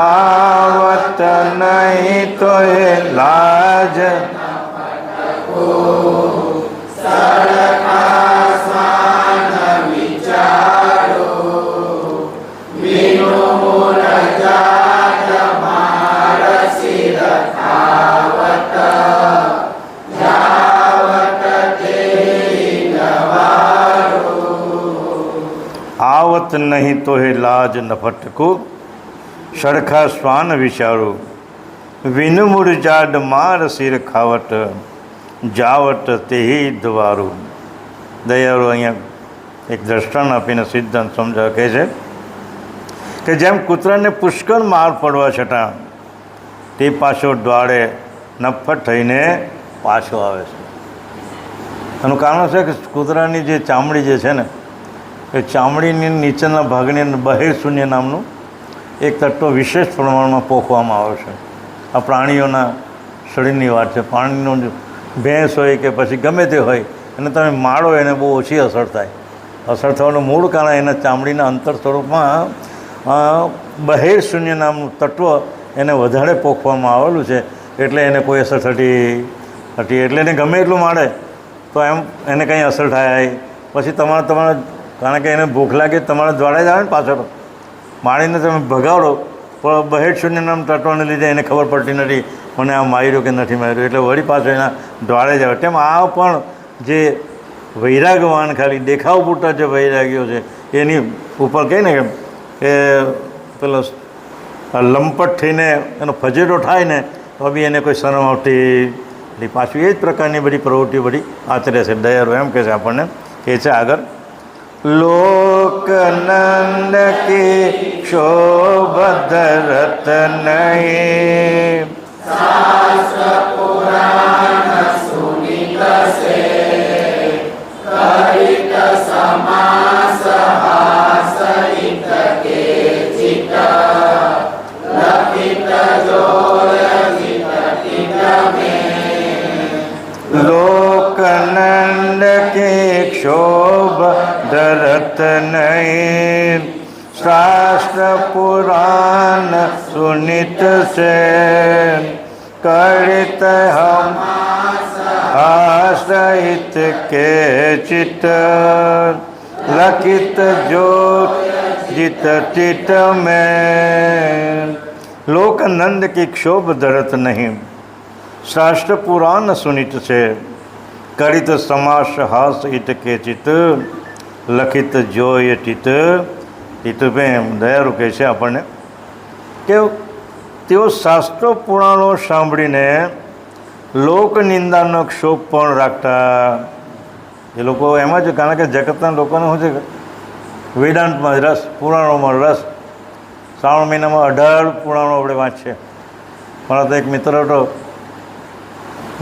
આવત નહીં તો એ લાજ આવત નહીં તો હે લાજ ન ફટકું સરખા શ્વાન વિચારું વિનમુર જાડ માર શિર ખાવટ જાવટ તેહી દ્વારું. દયાળુ અહીંયા એક દ્રષ્ટાંત આપીને સિદ્ધાંત સમજાવે કહે છે કે જેમ કૂતરાને પુષ્કળ માર પડવા છતાં તે પાછો દ્વાડે નફ્ફટ થઈને પાછો આવે છે. એનું કારણ છે કે કૂતરાની જે ચામડી જે છે ને એ ચામડીની નીચેના ભાગની અંદર બહેર શૂન્ય નામનું એક તત્વ વિશેષ પ્રમાણમાં પોખવામાં આવે છે. આ પ્રાણીઓના શરીરની વાત છે. પાણીનો ભેંસ હોય કે પછી ગમે તે હોય અને તમે માળો એને બહુ ઓછી અસર થાય. અસર થવાનું મૂળ કારણ એના ચામડીના અંતર સ્વરૂપમાં બહેર શૂન્ય નામનું તત્વ એને વધારે પોખવામાં આવેલું છે, એટલે એને કોઈ અસર થતી એટલે એને ગમે એટલું માળે તો એમ એને કંઈ અસર થાય. પછી તમારે કારણ કે એને ભૂખ લાગે તમારે દ્વાડે જ આવે ને પાછળ માળીને તમે ભગાવડો પણ બહેર શૂન્ય નામ તત્વને લીધે એને ખબર પડતી નથી મને આ માર્યું કે નથી માર્યું, એટલે વળી પાછો એના દ્વાડે જ આવે. તેમ આ પણ જે વૈરાગવાન ખાલી દેખાવ પૂરતા જે વૈરાગ્યો છે એની ઉપર કહે ને કે પેલો લંપટ થઈને એનો ફજેટો થાય ને તો બી એને કોઈ શરમ આવતી એટલે પાછું એ જ પ્રકારની બધી પ્રવૃત્તિ બધી આચરે છે. દયાળુ એમ કહે છે આપણને કે છે આગળ લોકનંદ કે શોભધરત નહીં લોકનંદ કે ક્ષોભ ધરત નહીં શાસ્ત્ર પુરાણ સુનિત છે કરિત હમ આશ્રહિત કે ચિત લખિત જો જીત ચિત में લોકનંદ की क्षोभ धरत नहीं शास्त्र पुराण सुनित છે કરિત સમાસ હાસ હિત કે ચિત લખિત જોય ચિત ચિત્તપ્રેમ. દયાળુ કહે છે આપણને કે તેઓ શાસ્ત્રો પુરાણો સાંભળીને લોકનિંદાનો ક્ષોભ પણ રાખતા. એ લોકો એમાં જ કારણ કે જગતના લોકોને શું છે વેદાંતમાં રસ, પુરાણોમાં રસ. શ્રાવણ મહિનામાં 18 પુરાણો આપણે વાંચીએ. મારા તો એક મિત્ર હતો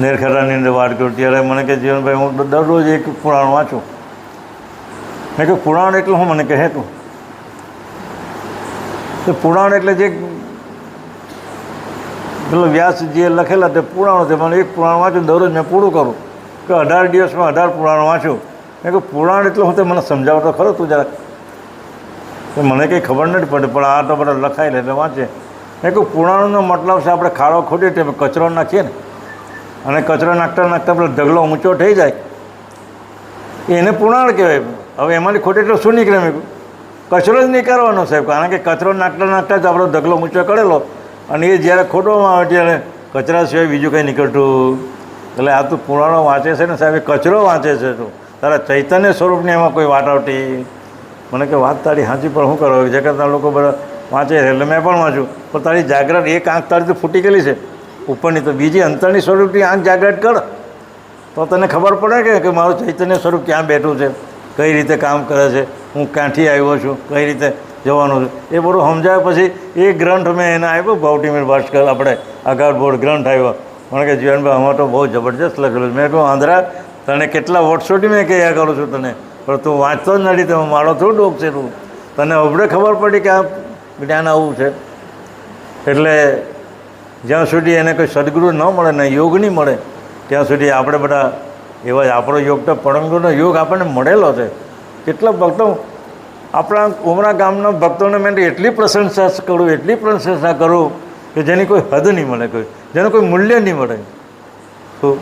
નેરખેડાની અંદર વાત કરું ત્યારે મને કે જીવનભાઈ હું દરરોજ એક પુરાણ વાંચું. મેં કહ્યું પુરાણ એટલે હું? મને કહે તું તો પુરાણ એટલે જે પેલો વ્યાસજીએ લખેલા તે પુરાણો છે. મને એક પુરાણ વાંચું દરરોજ મેં પૂરું કરું કે 18 દિવસમાં 18 પુરાણ વાંચું. મેં કહ્યું પુરાણ એટલે હું તે મને સમજાવતો ખરો તું જરાક. તો મને કંઈ ખબર નથી પડે પણ આ તો બધા લખાયેલા એટલે વાંચે. મેં કહ્યું પુરાણનો મતલબ છે આપણે ખાડો ખોદીએ તો કચરો નાખીએ ને અને કચરો નાખતા નાખતા પેલો ઢગલો ઊંચો થઈ જાય એને પુરાણ કહેવાય. હવે એમાંથી ખોટે એટલે શું નીકળે? મેં કચરો જ નહીં કરવાનો સાહેબ, કારણ કે કચરો નાખતા નાખતા જ આપણો ઢગલો ઊંચો કરેલો અને એ જ્યારે ખોટવામાં આવે ત્યારે કચરા સિવાય બીજું કંઈ નીકળતું. એટલે આ તું પુરાણો વાંચે છે ને સાહેબ, એ કચરો વાંચે છે તું, તારા ચૈતન્ય સ્વરૂપની એમાં કોઈ વાત આવતી. મને કે વાત તારી સાચી પણ શું કરો જગતના લોકો બધા વાંચે છે એટલે મેં પણ વાંચું પણ તારી જાગ્રત એક આંખ તારી તો ફૂટી ગયેલી છે ઉપરની, તો બીજી અંતરની સ્વરૂપની આંખ જાગ્રત કર તો તને ખબર પડે કે મારું ચૈતન્ય સ્વરૂપ ક્યાં બેઠું છે, કઈ રીતે કામ કરે છે, હું ક્યાંથી આવ્યો છું, કઈ રીતે જવાનું છે, એ બધું સમજાય. પછી એ ગ્રંથ મેં એને આપ્યો ભાવટીમેર ભાસ્કર આપણે આગાડ બોર્ડ ગ્રંથ આવ્યો. મને કે જીવનભાઈ આમાં તો બહુ જબરજસ્ત લખેલું. મેં કહું આંધ્રા તને કેટલા વર્ષોથી મેં કહ્યા કરું છું તને, પણ તું વાંચતો જ નથી તો મારો થોડું ડોક છે તું, તને અવડે ખબર પડી કે આ જ્ઞાન આવું છે. એટલે જ્યાં સુધી એને કોઈ સદગુરુ ન મળે ને યોગ નહીં મળે ત્યાં સુધી આપણે બધા એવા જ આપણો યોગ તો પરમગુરુનો યોગ આપણને મળેલો છે. કેટલા ભક્તો આપણા ઉમરા ગામના ભક્તોને મેં એટલી પ્રશંસા કરું કે જેની કોઈ હદ નહીં મળે, જેનું કોઈ મૂલ્ય નહીં મળે. શું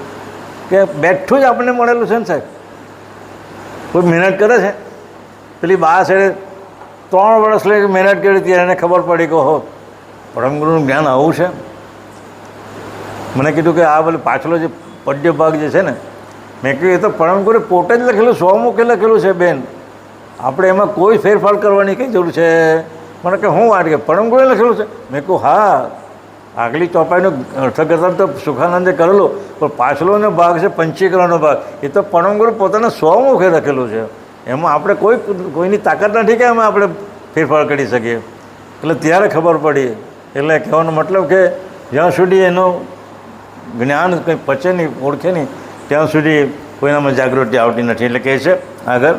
કે બેઠું જ આપણને મળેલું છે ને સાહેબ. કોઈ મહેનત કરે છે પેલી બા છે 3 વર્ષ લઈ મહેનત કરી ત્યારે એને ખબર પડી કે હો પરમગુરુનું જ્ઞાન આવું છે. મને કીધું કે આ પેલું પાછલો જે પદ્ય ભાગ જે છે ને, મેં કહ્યું એ તો પરમગુરુએ પોતે જ લખેલું, 100 મુખે લખેલું છે બેન, આપણે એમાં કોઈ ફેરફાર કરવાની કંઈ જરૂર છે? મને કે હું વાત કે પરમગુરુએ લખેલું છે? મેં કહું હા, આગલી ચોપાઈનો અર્થઘટન તો સુખાનંદે કરેલું પણ પાછલોનો ભાગ છે પંચીકરણનો ભાગ એ તો પરમગુરુ પોતાના 100 મુખે લખેલું છે. એમાં આપણે કોઈની તાકાત નથી કે એમાં આપણે ફેરફાર કરી શકીએ. એટલે ત્યારે ખબર પડી. એટલે કહેવાનો મતલબ કે જ્યાં સુધી એનું જ્ઞાન કંઈ પચે નહીં, ઓળખે નહીં, ત્યાં સુધી કોઈનામાં જાગૃતિ આવતી નથી. એટલે કહે છે આગળ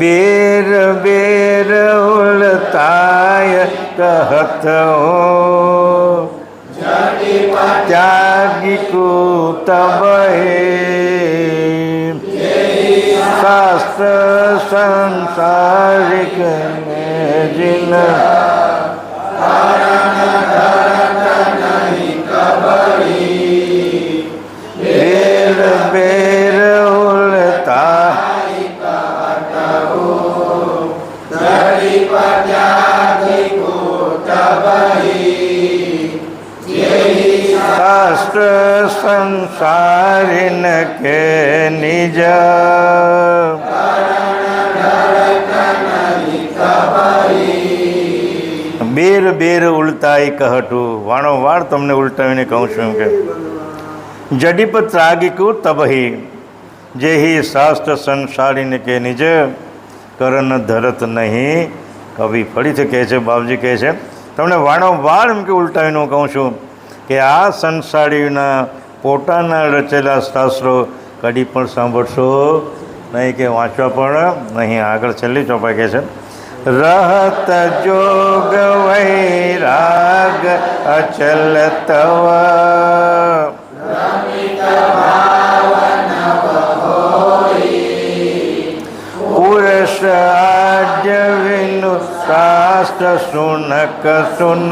બેર બેર ઉલતાય કહત હો त्यागिकु तब हे शास्त्र संसारिक में जिन बेर बेर उलता शास्त्र संसारिन के निज બેર બેર ઉલટાઈ કહટું વારંવાર તમને ઉલટાવીને કહું છું કે જડીપ ત્રાગિકું તબહી જેહી શાસ્ત્ર સંસારીને કે નિજ કરન ધરત નહીં. કવિ ફરીથી કહે છે, બાપજી કહે છે તમને વારંવાર એમ કે ઉલટાવીને હું કહું છું કે આ સંસારીના પોતાના રચેલા શાસ્ત્રો કદી પણ સાંભળશો નહીં કે વાંચવા પણ નહીં. આગળ છેલ્લી ચોપાઈ કહે છે રહત જોગ વૈરાગ અચલ તવ પુરુષ આદ્ય વિનુ શાસ્ત્ર સુનક સુન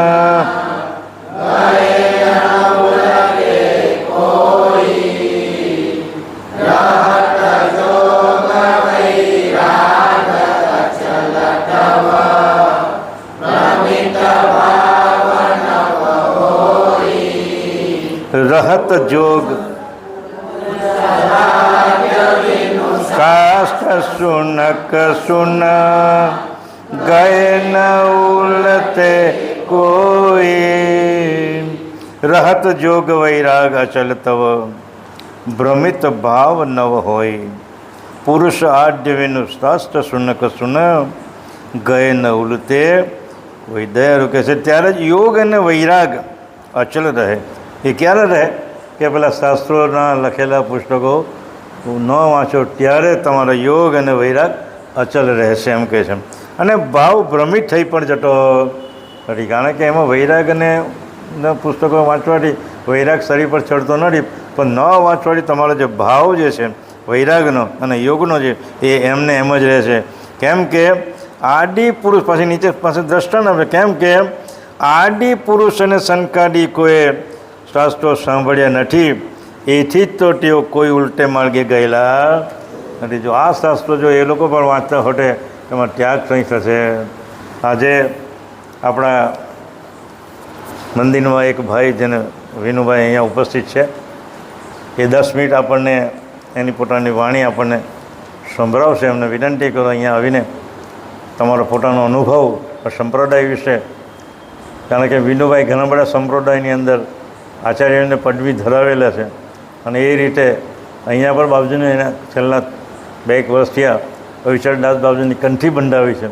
રહત જોગ શાસ્ત્ર સુનક સુન ગય ન ઉલતે કોઈ રહત જોગ વૈરાગ અચલ તવ ભ્રમિત ભાવ નવ હોય પુરુષ આદ્ય વિનુ શાસ્ત્ર સુનક સુન ગય ન ઉલતે કોઈ દયા રૂકે છે ત્યારે જ યોગ અને વૈરાગ અચલ રહે. એ ક્યારે રહે કે પેલા શાસ્ત્રોના લખેલા પુસ્તકો ન વાંચો ત્યારે તમારો યોગ અને વૈરાગ અચલ રહેશે એમ કહે છે. અને ભાવ ભ્રમિત થઈ પણ જતો નથી, કારણ કે એમાં વૈરાગ અને પુસ્તકો વાંચવાથી વૈરાગ શરીર પર ચડતો નથી, પણ ન વાંચવાથી તમારો જે ભાવ જે છે વૈરાગનો અને યોગનો છે એ એમને એમ જ રહેશે. કેમ કે આદિ પુરુષ પાસે નીચે પાસે દ્રષ્ટાંત આપે, કેમ કે આદિ પુરુષ અને સંકાદી કોઈ શાસ્ત્રો સાંભળ્યા નથી, એથી જ તો તેઓ કોઈ ઉલટે માર્ગે ગયેલા નથી. જો આ શાસ્ત્રો જો એ લોકો પણ વાંચતા હોતે એમાં ત્યાગ કંઈ થશે. આજે આપણા મંદિરમાં એક ભાઈ જેને વિનુભાઈ અહીંયા ઉપસ્થિત છે, એ 10 મિનિટ આપણને એની પોતાની વાણી આપણને સંભળાવશે. એમને વિનંતી કરો અહીંયા આવીને તમારો પોતાનો અનુભવ સંપ્રદાય વિશે, કારણ કે વિનુભાઈ ઘણા બધા સંપ્રદાયની અંદર આચાર્યને પદવી ધરાવેલા છે અને એ રીતે અહીંયા પણ બાપજીને એના છેલ્લા 2 વર્ષ થયા અવિચરદાસ બાપજીની કંઠી બંધાવી છે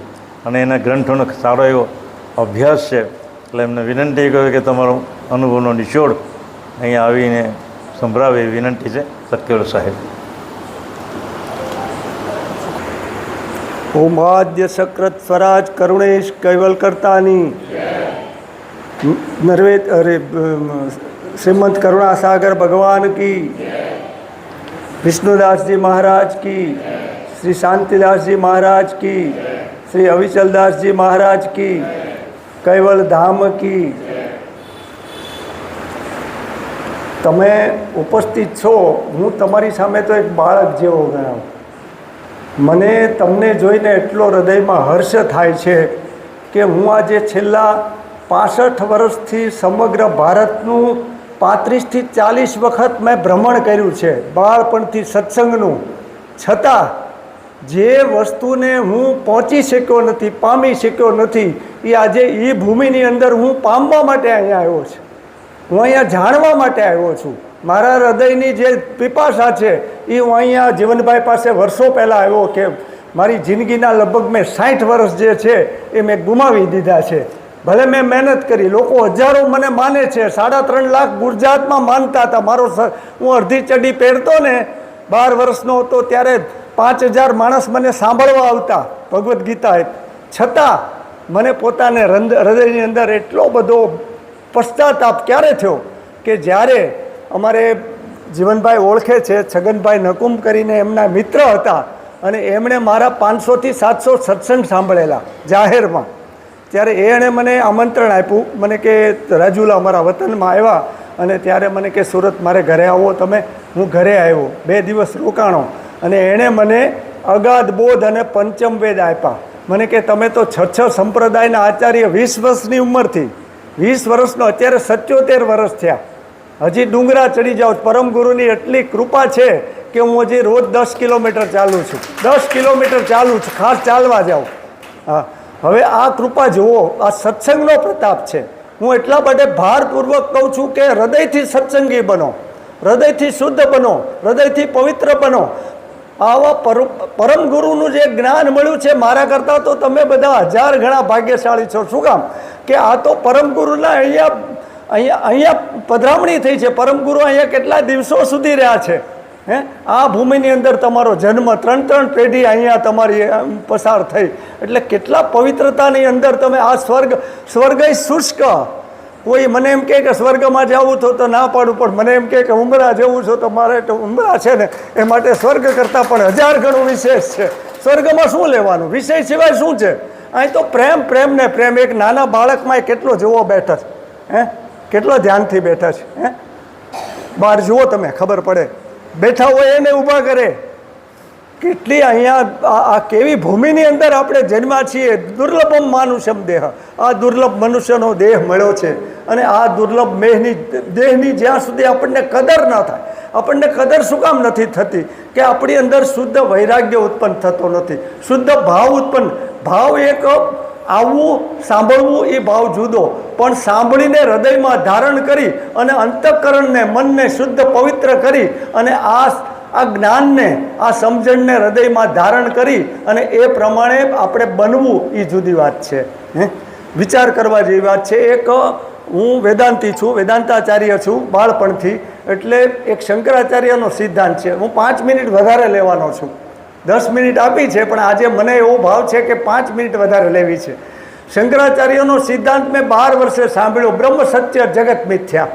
અને એના ગ્રંથોનો સારો એવો અભ્યાસ છે. એટલે એમને વિનંતી કરી કે તમારો અનુભવનો નિચોડ અહીંયા આવીને સંભળાવે એવી વિનંતી છે. સત્યવર સાહેબ. ઓમ આદ્ય સક્રત સ્વરાજ કરુણેશ કૈવલકર્તાની નર્વેદ શ્રીમંત કરુણાસાગર ભગવાન કી, વિષ્ણુદાસજી મહારાજ કી, શ્રી શાંતિદાસજી મહારાજ કી, શ્રી અવિચલદાસજી મહારાજ કી, કૈવલ ધામ કી. તમે ઉપસ્થિત છો, હું તમારી સામે તો એક બાળક જેવો ગણાવ. મને તમને જોઈને એટલો હૃદયમાં હર્ષ થાય છે કે હું આજે છેલ્લા 65 વર્ષથી સમગ્ર ભારતનું 35 થી 40 વખત મેં ભ્રમણ કર્યું છે બાળપણથી સત્સંગનું. છતાં જે વસ્તુને હું પહોંચી શક્યો નથી, પામી શક્યો નથી, એ આજે એ ભૂમિની અંદર હું પામવા માટે અહીંયા આવ્યો છું. હું અહીંયા જાણવા માટે આવ્યો છું. મારા હૃદયની જે પિપાસા છે એ હું અહીંયા જીવનભાઈ પાસે વર્ષો પહેલાં આવ્યો કે મારી જિંદગીના લગભગ મેં 60 વર્ષ જે છે એ મેં ગુમાવી દીધા છે. ભલે મેં મહેનત કરી, લોકો હજારો મને માને છે, 3.5 લાખ ગુજરાતમાં માનતા હતા. હું અડધી ચડી પહેરતો ને 12 વર્ષનો હતો ત્યારે 5000 માણસ મને સાંભળવા આવતા ભગવદ્ ગીતા. છતાં મને પોતાને હૃદયની અંદર એટલો બધો પશ્ચાતાપ ક્યારે થયો કે જ્યારે અમારે જીવનભાઈ ઓળખે છે, છગનભાઈ નકુમ કરીને એમના મિત્ર હતા અને એમણે મારા 500 થી 700 સત્સંગ સાંભળેલા જાહેરમાં. ત્યારે એણે મને આમંત્રણ આપ્યું, મને કે રાજુલા અમારા વતનમાં આવ્યા અને ત્યારે મને કે સુરત મારે ઘરે આવો તમે. હું ઘરે આવ્યો, 2 દિવસ રોકાણો અને એણે મને અગાધ બોધ અને પંચમ વેદ આપ્યા. મને કે તમે તો 6 સંપ્રદાયના આચાર્ય, 20 વર્ષની ઉંમરથી, 20 વર્ષનો, અત્યારે 77 વર્ષ થયા, હજી ડુંગરા ચડી જાઓ. પરમ ગુરુની એટલી કૃપા છે કે હું હજી રોજ 10 કિલોમીટર ચાલું છું, 10 કિલોમીટર ચાલું છું, ખાસ ચાલવા જાઉં. હા, હવે આ કૃપા જુઓ, આ સત્સંગનો પ્રતાપ છે. હું એટલા માટે ભારપૂર્વક કહું છું કે હૃદયથી સત્સંગી બનો, હૃદયથી શુદ્ધ બનો, હૃદયથી પવિત્ર બનો. આવા પરમ ગુરુનું જે જ્ઞાન મળ્યું છે, મારા કરતાં તો તમે બધા 1000 ગણા ભાગ્યશાળી છો. શું કામ કે આ તો પરમ ગુરુના અહીંયા પધરામણી થઈ છે. પરમ ગુરુ અહીંયા કેટલા દિવસો સુધી રહ્યા છે. આ ભૂમિની અંદર તમારો જન્મ, 3 પેઢી અહીંયા તમારી પસાર થઈ, એટલે કેટલા પવિત્રતાની અંદર તમે આ સ્વર્ગ શુષ્ક. કોઈ મને એમ કહે કે સ્વર્ગમાં જવું તો ના પાડું, પણ મને એમ કહે કે ઉંબરા જવું છો તો મારે તો ઉંબરા છે ને એ માટે સ્વર્ગ કરતાં પણ 1000 ગણું વિશેષ છે. સ્વર્ગમાં શું લેવાનું, વિષય સિવાય શું છે? અહીં તો પ્રેમ ને પ્રેમ. એક નાના બાળકમાં કેટલો જુઓ બેઠા છે, કેટલો ધ્યાનથી બેઠા છે. બહાર જુઓ તમે, ખબર પડે. બેઠા હોય એને ઊભા કરે. કેટલી અહીંયા આ કેવી ભૂમિની અંદર આપણે જન્મ્યા છીએ. દુર્લભમ માનુષમ દેહ, આ દુર્લભ મનુષ્યનો દેહ મળ્યો છે. અને આ દુર્લભ દેહની જ્યાં સુધી આપણને કદર ન થાય, આપણને કદર શું કામ નથી થતી? કે આપણી અંદર શુદ્ધ વૈરાગ્ય ઉત્પન્ન થતો નથી, શુદ્ધ ભાવ ઉત્પન્ન. ભાવ એક આવવું, સાંભળવું એ ભાવ જુદો, પણ સાંભળીને હૃદયમાં ધારણ કરી અને અંતઃકરણને, મનને શુદ્ધ પવિત્ર કરી અને આ જ્ઞાનને, આ સમજણને હૃદયમાં ધારણ કરી અને એ પ્રમાણે આપણે બનવું, એ જુદી વાત છે. વિચાર કરવા જેવી વાત છે. એક હું વેદાંતી છું, વેદાંતાચાર્ય છું બાળપણથી. એટલે એક શંકરાચાર્યનો સિદ્ધાંત છે. હું 5 મિનિટ વધારે લેવાનો છું. 10 મિનિટ આપી છે, પણ આજે મને એવો ભાવ છે કે 5 મિનિટ વધારે લેવી છે. શંકરાચાર્યનો સિદ્ધાંત મેં 12 વર્ષે સાંભળ્યો. બ્રહ્મ સત્ય જગત મિથ્યા,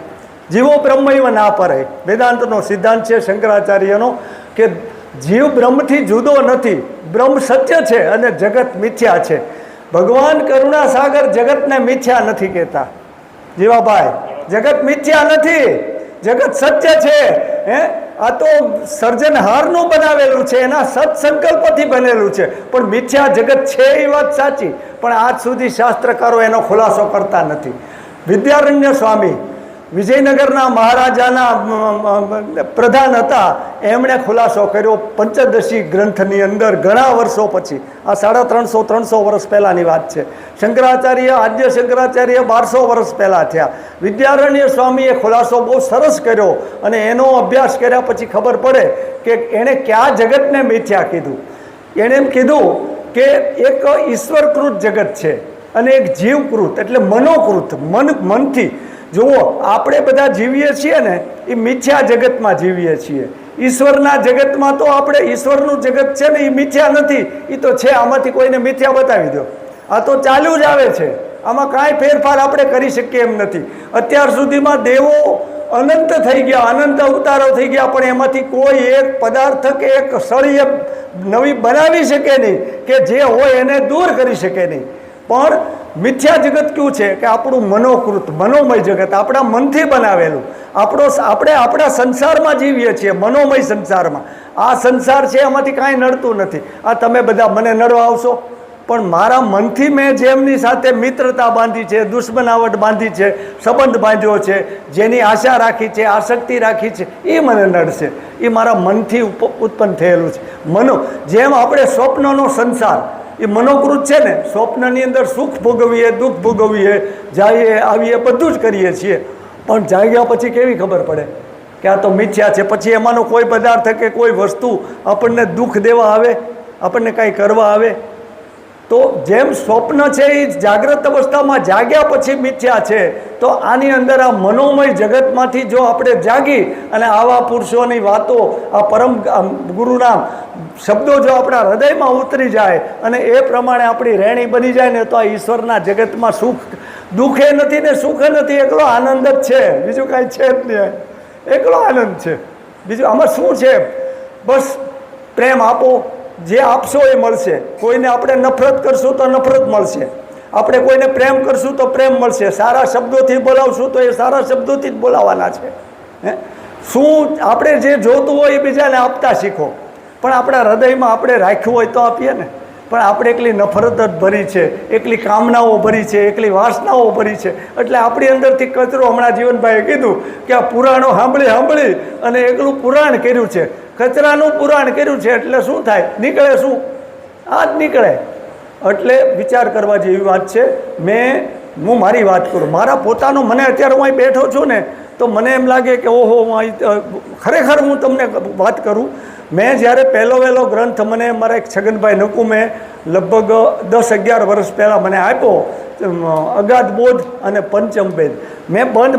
જીવો બ્રહ્મૈવ ના પરે. વેદાંતનો સિદ્ધાંત છે શંકરાચાર્યનો કે જીવ બ્રહ્મથી જુદો નથી, બ્રહ્મ સત્ય છે અને જગત મિથ્યા છે. ભગવાન કરુણા સાગર જગતને મિથ્યા નથી કહેતા. જીવાભાઈ, જગત મિથ્યા નથી, જગત સત્ય છે. આ તો સર્જનહારનું બનાવેલું છે, એના સત્સંકલ્પથી બનેલું છે. પણ મિથ્યા જગત છે એ વાત સાચી, પણ આજ સુધી શાસ્ત્રકારો એનો ખુલાસો કરતા નથી. વિદ્યારણ્ય સ્વામી વિજયનગરના મહારાજાના પ્રધાન હતા, એમણે ખુલાસો કર્યો પંચદશી ગ્રંથની અંદર ઘણા વર્ષો પછી. આ 350 વર્ષ પહેલાંની વાત છે. શંકરાચાર્ય, આદ્ય શંકરાચાર્ય 1200 વર્ષ પહેલાં થયા. વિદ્યારણ્ય સ્વામીએ ખુલાસો બહુ સરસ કર્યો અને એનો અભ્યાસ કર્યા પછી ખબર પડે કે એણે કયા જગતને મિથ્યા કીધું. એણે એમ કીધું કે એક ઈશ્વરકૃત જગત છે અને એક જીવકૃત, એટલે મનોકૃત, મનથી. જુઓ, આપણે બધા જીવીએ છીએ ને એ મિથ્યા જગતમાં જીવીએ છીએ. ઈશ્વરના જગતમાં તો આપણે, ઈશ્વરનું જગત છે ને એ મિથ્યા નથી, એ તો છે. આમાંથી કોઈને મિથ્યા બતાવી દો, આ તો ચાલ્યું જ આવે છે. આમાં કાંઈ ફેરફાર આપણે કરી શકીએ એમ નથી. અત્યાર સુધીમાં દેવો અનંત થઈ ગયા, અનંત અવતારો થઈ ગયા, પણ એમાંથી કોઈ એક પદાર્થ કે એક સળીએ નવી બનાવી શકે નહીં, કે જે હોય એને દૂર કરી શકે નહીં. પણ મિથ્યા જગત કયું છે કે આપણું મનોકૃત, મનોમય જગત, આપણા મનથી બનાવેલું. આપણે આપણા સંસારમાં જીવીએ છીએ, મનોમય સંસારમાં. આ સંસાર છે એમાંથી કાંઈ નડતું નથી. આ તમે બધા મને નડવા આવશો, પણ મારા મનથી મેં જેમની સાથે મિત્રતા બાંધી છે, દુશ્મનાવટ બાંધી છે, સંબંધ બાંધ્યો છે, જેની આશા રાખી છે, આસક્તિ રાખી છે, એ મને નડશે. એ મારા મનથી ઉત્પન્ન થયેલું છે. જેમ આપણે સ્વપ્નનો સંસાર એ મનોકૃત છે ને, સ્વપ્નની અંદર સુખ ભોગવીએ, દુઃખ ભોગવીએ, જઈએ આવીએ, બધું જ કરીએ છીએ. પણ જાગ્યા પછી કેવી ખબર પડે કે આ તો મિથ્યા છે. પછી એમાંનો કોઈ પદાર્થ કે કોઈ વસ્તુ આપણને દુઃખ દેવા આવે, આપણને કાંઈ કરવા આવે, તો જેમ સ્વપ્ન છે એ જાગ્રત અવસ્થામાં જાગ્યા પછી મિથ્યા છે, તો આની અંદર આ મનોમય જગતમાંથી જો આપણે જાગી અને આવા પુરુષોની વાતો, આ પરમ ગુરુના શબ્દો જો આપણા હૃદયમાં ઉતરી જાય અને એ પ્રમાણે આપણી રહેણી બની જાય ને, તો આ ઈશ્વરના જગતમાં સુખ દુઃખે નથી ને સુખે નથી, એકલો આનંદ જ છે, બીજું કાંઈ છે જ નહીં. એકલો આનંદ છે, બીજું આમાં શું છે? બસ પ્રેમ આપો, જે આપશો એ મળશે. કોઈને આપણે નફરત કરશું તો નફરત મળશે, આપણે કોઈને પ્રેમ કરશું તો પ્રેમ મળશે, સારા શબ્દોથી બોલાવશું તો એ સારા શબ્દોથી જ બોલાવવાના છે. શું આપણે જે જોતું હોય એ બીજાને આપતા શીખો, પણ આપણા હૃદયમાં આપણે રાખ્યું હોય તો આપીએ ને. પણ આપણે એકલી નફરત જ ભરી છે, એકલી કામનાઓ ભરી છે, એકલી વાસનાઓ ભરી છે, એટલે આપણી અંદરથી કચરો. હમણાં જીવનભાઈએ કીધું કે આ પુરાણો સાંભળી અને એકલું પુરાણ કર્યું છે, કચરાનું પુરાણ કર્યું છે, એટલે શું થાય? નીકળે શું? આ જ નીકળે. એટલે વિચાર કરવા જેવી વાત છે. હું મારી વાત કરું, મારા પોતાનો, મને અત્યારે હું અહીં બેઠો છું ને તો મને એમ લાગે કે ઓહો, ખરેખર હું તમને વાત કરું. મેં જ્યારે વહેલો ગ્રંથ મને મારા એક છગનભાઈ નકુમે લગભગ 10-11 વર્ષ પહેલાં મને આપ્યો, અગાધ બોધ અને પંચમ વેદ.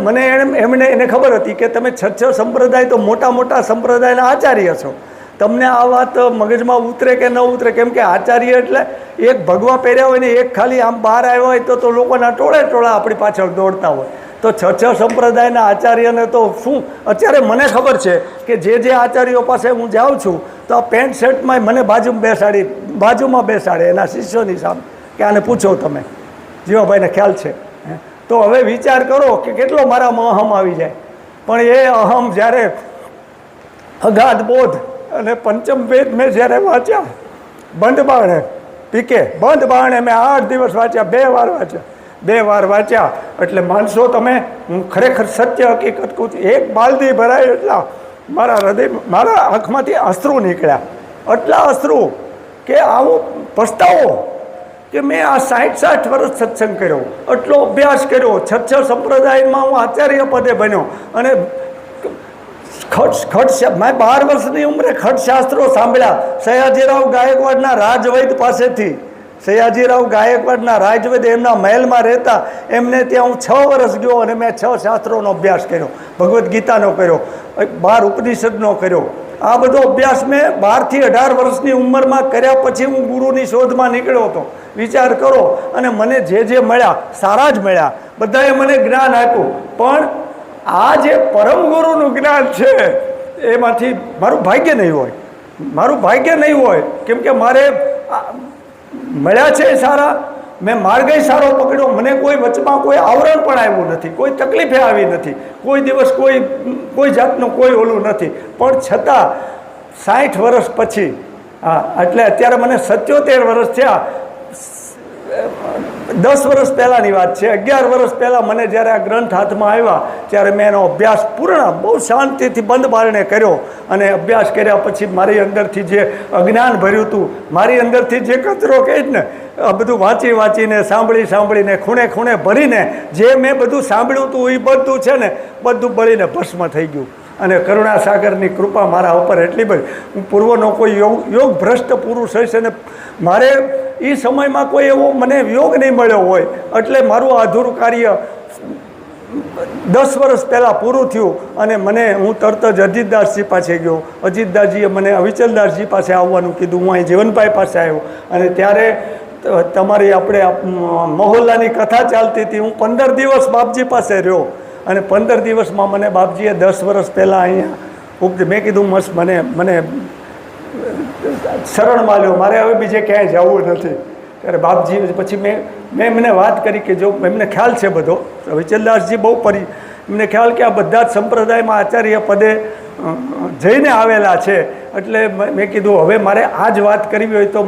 મને એમણે એને ખબર હતી કે તમે 6 સંપ્રદાય તો મોટા સંપ્રદાયના આચાર્ય છો, તમને આ વાત મગજમાં ઉતરે કે ન ઉતરે? કેમ કે આચાર્ય એટલે એક ભગવા પહેર્યા હોય ને એક ખાલી આમ બહાર આવ્યા હોય તો લોકોના ટોળા આપણી પાછળ દોડતા હોય. તો 6 સંપ્રદાયના આચાર્યને તો શું, અત્યારે મને ખબર છે કે જે આચાર્યો પાસે હું જાઉં છું તો આ પેન્ટ શર્ટમાં મને બાજુમાં બેસાડે એના શિષ્યોની સામે કે આને પૂછો તમે, જીવાભાઈને ખ્યાલ છે. તો હવે વિચાર કરો કે કેટલો મારામાં અહમ આવી જાય. પણ એ અહમ જ્યારે અગાધ બોધ અને પંચમ વેદ મેં જ્યારે વાંચ્યા બંધ બારણે મેં 8 દિવસ વાંચ્યા, 2 વાર વાંચ્યા. એટલે માનશો તમે, હું ખરેખર સત્ય હકીકત કહું છું, એક બાલદી ભરાય એટલા મારા હૃદય, મારા આંખમાંથી અશ્રુ નીકળ્યા. એટલા અશ્રુ કે આવું પસ્તાવો કે મેં આ 60 વર્ષ સત્સંગ કર્યો, એટલો અભ્યાસ કર્યો, 6 સંપ્રદાયમાં હું આચાર્ય પદે બન્યો, અને મેં 12 વર્ષની ઉંમરે ખટશાસ્ત્રો સાંભળ્યા સયાજીરાવ ગાયકવાડના રાજવૈદ પાસેથી. સયાજીરાવ ગાયકવાડના રાજવૈદ એમના મહેલમાં રહેતા, એમને ત્યાં હું 6 વર્ષ ગયો અને મેં 6 શાસ્ત્રોનો અભ્યાસ કર્યો, ભગવદ્ ગીતાનો કર્યો, 12 ઉપનિષદનો કર્યો. આ બધો અભ્યાસ મેં 12 થી 18 વર્ષની ઉંમરમાં કર્યા. પછી હું ગુરુની શોધમાં નીકળ્યો હતો. વિચાર કરો. અને મને જે મળ્યા સારા જ મળ્યા, બધાએ મને જ્ઞાન આપ્યું. પણ આ જે પરમ ગુરુનું જ્ઞાન છે એમાંથી મારું ભાગ્ય નહીં હોય, કેમ કે મારે મળ્યા છે સારા, મેં માર્ગય સારો પકડ્યો, મને કોઈ વચમાં કોઈ આવરણ પણ આવ્યું નથી, કોઈ તકલીફે આવી નથી, કોઈ દિવસ કોઈ જાતનું કોઈ ઓલું નથી. પણ છતાં 60 વર્ષ પછી, એટલે અત્યારે મને 77 વર્ષ થયા. 10 વર્ષ પહેલાંની વાત છે, 11 વર્ષ પહેલાં મને જ્યારે આ ગ્રંથ હાથમાં આવ્યા ત્યારે મેં એનો અભ્યાસ બહુ શાંતિથી બંધ બારણે કર્યો. અને અભ્યાસ કર્યા પછી મારી અંદરથી જે અજ્ઞાન ભર્યું હતું, મારી અંદરથી જે કચરો કહે ને, આ બધું વાંચીને સાંભળીને ખૂણે ભરીને જે મેં બધું સાંભળ્યું હતું એ બધું છે ને, બધું બળીને ભસ્મ થઈ ગયું. અને કરુણાસાગરની કૃપા મારા ઉપર એટલી બધી. હું પૂર્વનો કોઈ યોગ ભ્રષ્ટ પુરુષ હશે ને મારે એ સમયમાં કોઈ એવો મને યોગ નહીં મળ્યો હોય, એટલે મારું અધૂરું કાર્ય 10 વર્ષ પહેલાં પૂરું થયું. અને હું તરત જ અજીતદાસજી પાસે ગયો. અજીતદાસજીએ મને અવિચલદાસજી પાસે આવવાનું કીધું. હું અહીં જીવનભાઈ પાસે આવ્યો અને ત્યારે તમારી આપણે મહોલ્લાની કથા ચાલતી હતી. હું 15 દિવસ બાપજી પાસે રહ્યો અને 15 દિવસમાં મને બાપજીએ 10 વર્ષ પહેલાં અહીંયા મેં કીધું મસ્ત મને શરણમાં લ્યો, મારે હવે બીજે ક્યાંય જવું નથી. ત્યારે બાપજી પછી મેં એમને વાત કરી કે જો એમને ખ્યાલ છે બધો, વિચલદાસજી બહુ એમને ખ્યાલ કે આ બધા જ સંપ્રદાયમાં આચાર્ય પદે જઈને આવેલા છે. એટલે મેં કીધું હવે મારે આ જ વાત કરવી હોય તો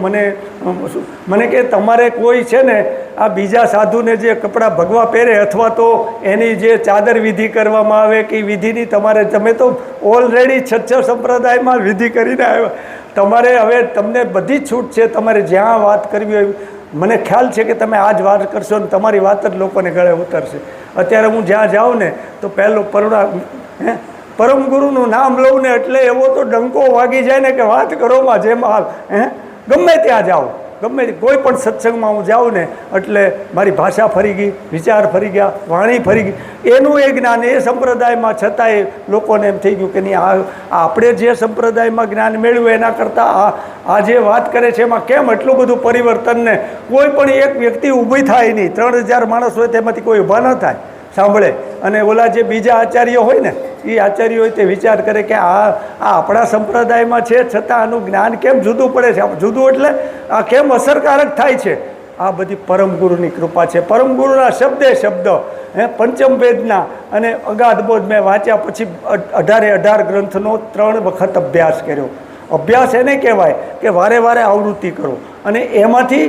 મને કે તમારે કોઈ છે ને આ બીજા સાધુને જે કપડાં ભગવા પહેરે અથવા તો એની જે ચાદર વિધિ કરવામાં આવે કે વિધિની તમે તો ઓલરેડી 6 સંપ્રદાયમાં વિધિ કરીને આવ્યા, તમારે હવે તમને બધી જ છૂટ છે, તમારે જ્યાં વાત કરવી હોય. મને ખ્યાલ છે કે તમે આ જ વાત કરશો ને તમારી વાત જ લોકોને ગળે ઉતરશે. અત્યારે હું જ્યાં જાઉં ને તો પહેલું પરમ ગુરુનું નામ લઉં ને એટલે એવો તો ડંકો વાગી જાય ને કે વાત કરોમાં જેમ ગમે ત્યાં જાઓ, ગમે કોઈ પણ સત્સંગમાં હું જાઉં ને એટલે મારી ભાષા ફરી ગઈ, વિચાર ફરી ગયા, વાણી ફરી ગઈ. એનું એ જ્ઞાન એ સંપ્રદાયમાં છતાંય લોકોને એમ થઈ ગયું કે નહીં, આ આપણે જે સંપ્રદાયમાં જ્ઞાન મેળવ્યું એના કરતાં આ જે વાત કરે છે એમાં કેમ એટલું બધું પરિવર્તન ને કોઈ પણ એક વ્યક્તિ ઊભી થાય નહીં. 3000 માણસ હોય તેમાંથી કોઈ ઊભા ન થાય સાંભળે. અને ઓલા જે બીજા આચાર્યો હોય ને એ આચાર્યો હોય તે વિચાર કરે કે આ આપણા સંપ્રદાયમાં છે છતાં આનું જ્ઞાન કેમ જુદું પડે છે, જુદું એટલે આ કેમ અસરકારક થાય છે. આ બધી પરમ ગુરુની કૃપા છે. પરમ ગુરુના શબ્દે શબ્દ પંચમ વેદના અને અગાધ બોધ મેં વાંચ્યા પછી 18 ગ્રંથનો 3 વખત અભ્યાસ કર્યો. અભ્યાસ એને કહેવાય કે વારે વારે આવૃત્તિ કરો અને એમાંથી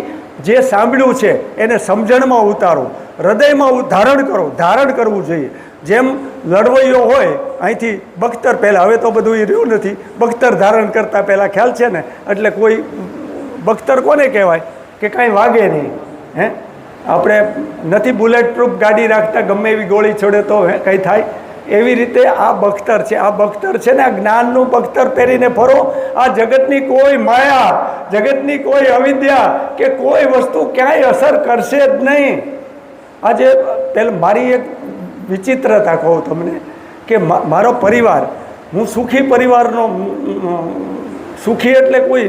જે સાંભળ્યું છે એને સમજણમાં ઉતારો, હૃદયમાં ધારણ કરવું જોઈએ. જેમ લડવૈયો હોય અહીંથી બખ્તર પહેલાં, હવે તો બધું એ રહ્યું નથી, બખ્તર ધારણ કરતાં પહેલાં ખ્યાલ છે ને, એટલે કોઈ બખ્તર કોને કહેવાય કે કાંઈ વાગે નહીં. આપણે નથી બુલેટ પ્રૂફ ગાડી રાખતા, ગમે એવી ગોળી છોડે તો કંઈ થાય. એવી રીતે આ બખ્તર છે. આ બખ્તર છે ને, આ જ્ઞાનનું બખ્તર પહેરીને ફરો. આ જગતની કોઈ માયા, જગતની કોઈ અવિદ્યા કે કોઈ વસ્તુ ક્યાંય અસર કરશે જ નહીં. આજે પહેલાં મારી એક વિચિત્રતા કહું તમને કે મારો પરિવાર, હું સુખી પરિવારનો, સુખી એટલે કોઈ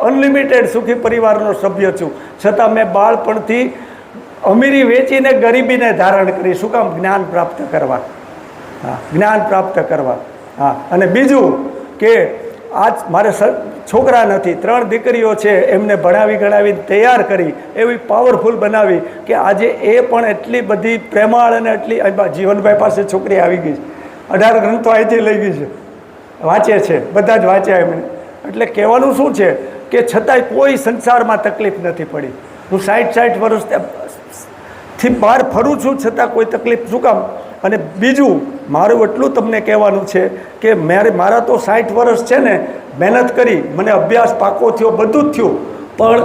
અનલિમિટેડ સુખી પરિવારનો સભ્ય છું, છતાં મેં બાળપણથી અમીરી વેચીને ગરીબીને ધારણ કરી. શું કામ? જ્ઞાન પ્રાપ્ત કરવા. હા, જ્ઞાન પ્રાપ્ત કરવા. હા, અને બીજું કે આજ મારે છોકરા નથી, 3 દીકરીઓ છે, એમને ભણાવી ગણાવી તૈયાર કરી, એવી પાવરફુલ બનાવી કે આજે એ પણ એટલી બધી પ્રેમાળ અને એટલી. જીવનભાઈ પાસે છોકરી આવી ગઈ છે, 18 ગ્રંથો અહીંથી લઈ ગઈ છે, વાંચે છે, બધા જ વાંચ્યા એમણે. એટલે કહેવાનું શું છે કે છતાંય કોઈ સંસારમાં તકલીફ નથી પડી. હું 60 વર્ષથી બહાર ફરું છું છતાં કોઈ તકલીફ. શું કામ? અને બીજું મારું એટલું તમને કહેવાનું છે કે મારા તો 60 વર્ષ છે ને, મહેનત કરી, મને અભ્યાસ પાકો થયો, બધું જ થયું, પણ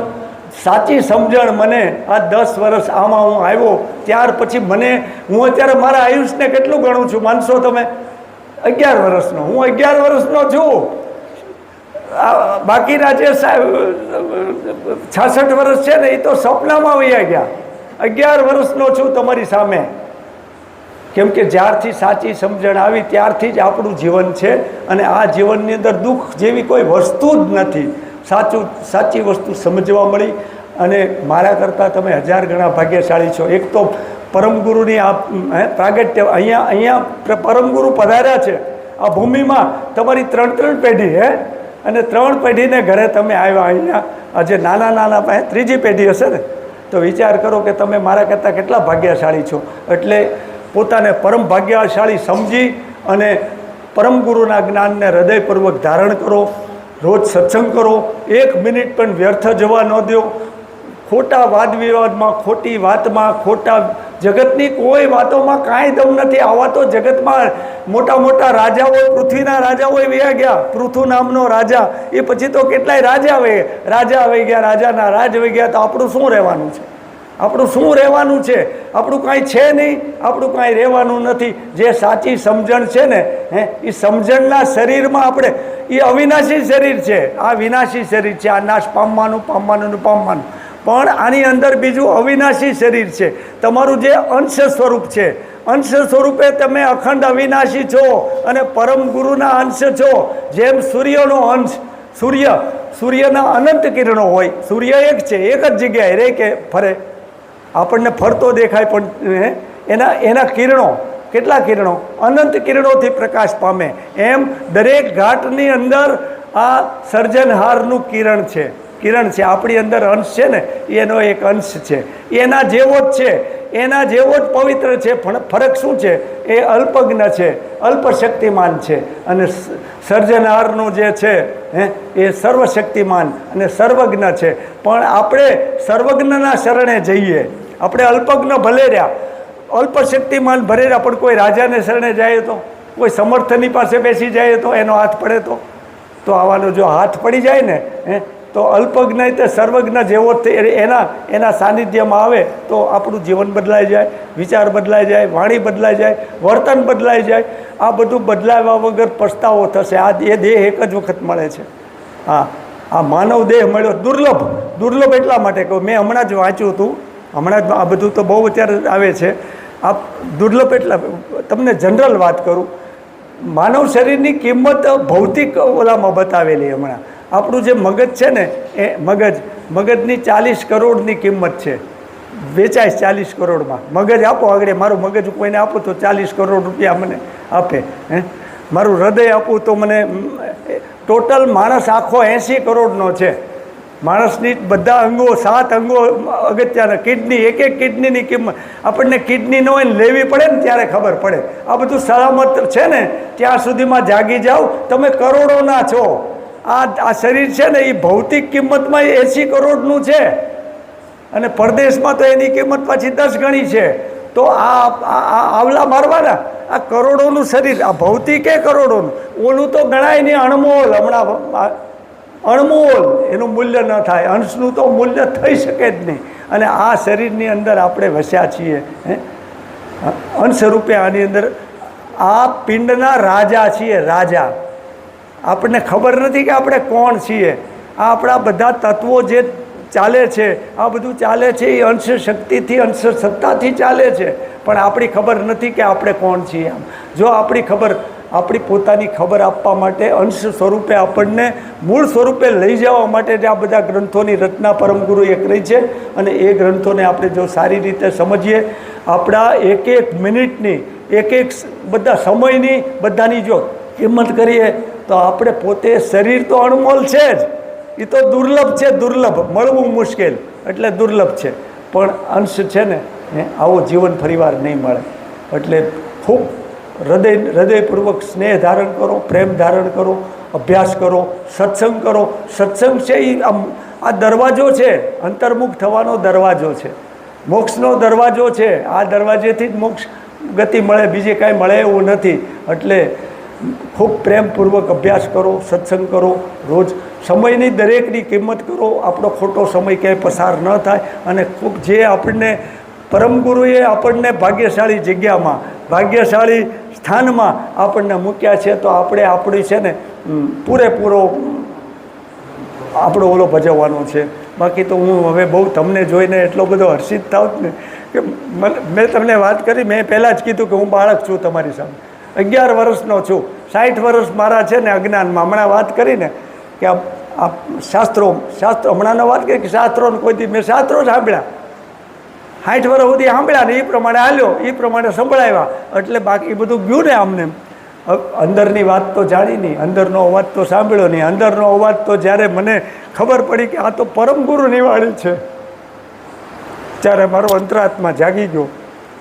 સાચી સમજણ મને આ 10 વર્ષ આમાં હું આવ્યો ત્યાર પછી મને, હું અત્યારે મારા આયુષને કેટલું ગણું છું માનશો તમે? 11 વર્ષનો. હું 11 વર્ષનો છું. બાકીના જે 66 વર્ષ છે ને એ તો સપનામાં વહી ગયા. 11 વર્ષનો છું તમારી સામે. કેમ કે જ્યારથી સાચી સમજણ આવી ત્યારથી જ આપણું જીવન છે. અને આ જીવનની અંદર દુઃખ જેવી કોઈ વસ્તુ જ નથી. સાચી વસ્તુ સમજવા મળી. અને મારા કરતાં તમે 1000 ગણા ભાગ્યશાળી છો. એક તો પરમગુરુની આ પ્રાગટ્ય, અહીંયા પરમગુરુ પધાર્યા છે આ ભૂમિમાં. તમારી 3 પેઢી અને 3 પેઢીને ઘરે તમે આવ્યા. અહીંયા આજે નાના ત્રીજી પેઢી હશે ને, તો વિચાર કરો કે તમે મારા કરતાં કેટલા ભાગ્યશાળી છો. એટલે પોતાને પરમ ભાગ્યશાળી સમજી અને પરમ ગુરુના જ્ઞાનને હૃદયપૂર્વક ધારણ કરો. રોજ સત્સંગ કરો. 1 મિનિટ પણ વ્યર્થ જવા ન દો. ખોટા વાદ વિવાદમાં, ખોટી વાતમાં, ખોટા જગતની કોઈ વાતોમાં કાંઈ દમ નથી. આવા તો જગતમાં મોટા મોટા રાજાઓ, પૃથ્વીના રાજાઓ વયા ગયા. પૃથુ નામનો રાજા, એ પછી તો કેટલાય રાજા વહી ગયા, રાજાના રાજ વહી ગયા. તો આપણું શું રહેવાનું છે? આપણું શું રહેવાનું છે? આપણું કાંઈ છે નહીં, આપણું કાંઈ રહેવાનું નથી. જે સાચી સમજણ છે ને, એ સમજણના શરીરમાં આપણે, એ અવિનાશી શરીર છે, આ વિનાશી શરીર છે. આ નાશ પામવાનું. પણ આની અંદર બીજું અવિનાશી શરીર છે. તમારું જે અંશ સ્વરૂપ છે, અંશ સ્વરૂપે તમે અખંડ અવિનાશી છો અને પરમ ગુરુના અંશ છો. જેમ સૂર્યનો અંશ, સૂર્યના અનંત કિરણો હોય. સૂર્ય એક છે, એક જ જગ્યાએ રહે કે ફરે? આપણને ફરતો દેખાય, પણ એના કિરણો, કેટલા કિરણો? અનંત કિરણોથી પ્રકાશ પામે. એમ દરેક ઘાટની અંદર આ સર્જનહારનું કિરણ છે. આપણી અંદર અંશ છે ને, એનો એક અંશ છે. એના જેવો જ છે, એના જેવો જ પવિત્ર છે. પણ ફરક શું છે? એ અલ્પજ્ઞ છે, અલ્પશક્તિમાન છે. અને સર્જનહારનું જે છે એ સર્વશક્તિમાન અને સર્વજ્ઞ છે. પણ આપણે સર્વજ્ઞના શરણે જઈએ. આપણે અલ્પજ્ઞ ભલે રહ્યા, અલ્પશક્તિમાન ભલે રહ્યા, પણ કોઈ રાજાને શરણે જાય તો, કોઈ સમર્થની પાસે બેસી જાય તો, એનો હાથ પડે તો આવવાનો જો હાથ પડી જાય ને, તો અલ્પજ્ઞ તે સર્વજ્ઞ જેવો એના સાનિધ્યમાં આવે તો આપણું જીવન બદલાઈ જાય, વિચાર બદલાઈ જાય, વાણી બદલાઈ જાય, વર્તન બદલાઈ જાય. આ બધું બદલાવ્યા વગર પછતાવો થશે. એ દેહ એક જ વખત મળે છે. આ માનવ દેહ મળ્યો, દુર્લભ એટલા માટે કહું, મેં હમણાં જ વાંચ્યું હતું, હમણાં જ, આ બધું તો બહુ અત્યારે આવે છે, આ દુર્લભ એટલા, તમને જનરલ વાત કરું, માનવ શરીરની કિંમત ભૌતિક ઓલામાં બતાવેલી હમણાં. આપણું જે મગજ છે ને એ મગજની 40 કરોડની કિંમત છે, વેચાય 40 કરોડમાં. મગજ આપો આગળ, મારું મગજ કોઈને આપું તો 40 કરોડ રૂપિયા મને આપે. મારું હૃદય આપું તો મને ટોટલ માણસ આખો 80 કરોડનો છે. માણસની બધા અંગો, 7 અંગો અગત્યના, કિડની, એક કિડનીની કિંમત, આપણને કિડની ન હોય ને લેવી પડે ને ત્યારે ખબર પડે. આ બધું સલામત છે ને ત્યાં સુધીમાં જાગી જાઓ, તમે કરોડોના છો. આ શરીર છે ને એ ભૌતિક કિંમતમાં 80 કરોડનું છે, અને પરદેશમાં તો એની કિંમત પાછી 10 ગણી છે. તો આ આવલા મારવાના, આ કરોડોનું શરીર, આ ભૌતિક એ કરોડોનું, ઓલું તો ગણાય નહીં, અણમોલ. હમણાં અણમોલ, એનું મૂલ્ય ન થાય, અંશનું તો મૂલ્ય થઈ શકે જ નહીં. અને આ શરીરની અંદર આપણે વસ્યા છીએ, અંશ રૂપે. આની અંદર આ પિંડના રાજા છીએ, રાજા. આપણને ખબર નથી કે આપણે કોણ છીએ. આ આપણા બધા તત્વો જે ચાલે છે, આ બધું ચાલે છે એ અંશ શક્તિથી, અંશ સત્તાથી ચાલે છે, પણ આપણી ખબર નથી કે આપણે કોણ છીએ. આમ જો આપણી ખબર, આપણી પોતાની ખબર આપવા માટે, અંશ સ્વરૂપે આપણને મૂળ સ્વરૂપે લઈ જવા માટે જ આ બધા ગ્રંથોની રચના પરમગુરુએ કરી છે. અને એ ગ્રંથોને આપણે જો સારી રીતે સમજીએ, આપણા એક મિનિટની, એક બધા સમયની, બધાની જો કિંમત કરીએ તો આપણે પોતે, શરીર તો અણમોલ છે જ, એ તો દુર્લભ છે, દુર્લભ, મળવું મુશ્કેલ, એટલે દુર્લભ છે. પણ અંશ છે ને આવો જીવન ફરીવાર નહીં મળે. એટલે ખૂબ હૃદયપૂર્વક સ્નેહ ધારણ કરો, પ્રેમ ધારણ કરો, અભ્યાસ કરો, સત્સંગ કરો. સત્સંગ છે એ આ દરવાજો છે, અંતર્મુખ થવાનો દરવાજો છે, મોક્ષનો દરવાજો છે. આ દરવાજેથી જ મોક્ષ ગતિ મળે, બીજે કાંઈ મળે એવું નથી. એટલે ખૂબ પ્રેમપૂર્વક અભ્યાસ કરો, સત્સંગ કરો, રોજ સમયની દરેકની કિંમત કરો. આપણો ખોટો સમય ક્યાંય પસાર ન થાય. અને ખૂબ જે આપણને પરમગુરુએ આપણને ભાગ્યશાળી જગ્યામાં, ભાગ્યશાળી સ્થાનમાં આપણને મૂક્યા છે, તો આપણે આપણી છે ને પૂરેપૂરો આપણો ઓલો ભજવવાનો છે. બાકી તો હું હવે બહુ તમને જોઈને એટલો બધો હર્ષિત થાઉં ને કે મેં તમને વાત કરી, મેં પહેલાં જ કીધું કે હું બાળક છું તમારી સામે, 11 વર્ષનો છું. 60 વર્ષ મારા છે ને અજ્ઞાનમાં. હમણાં વાત કરીને કે આ શાસ્ત્રો હમણાંનો વાત કરી કે શાસ્ત્રોને કોઈ મેં શાસ્ત્રો સાંભળ્યા, 60 વર્ષ સુધી સાંભળ્યા ને એ પ્રમાણે હાલ્યો, એ પ્રમાણે સંભળાવ્યા. એટલે બાકી બધું ગયું ને આમને. અંદરની વાત તો જાણી નહીં, અંદરનો અવાજ તો સાંભળ્યો નહીં. અંદરનો અવાજ તો જ્યારે મને ખબર પડી કે આ તો પરમગુરુની વાણી છે, ત્યારે મારો અંતરાત્મા જાગી ગયો.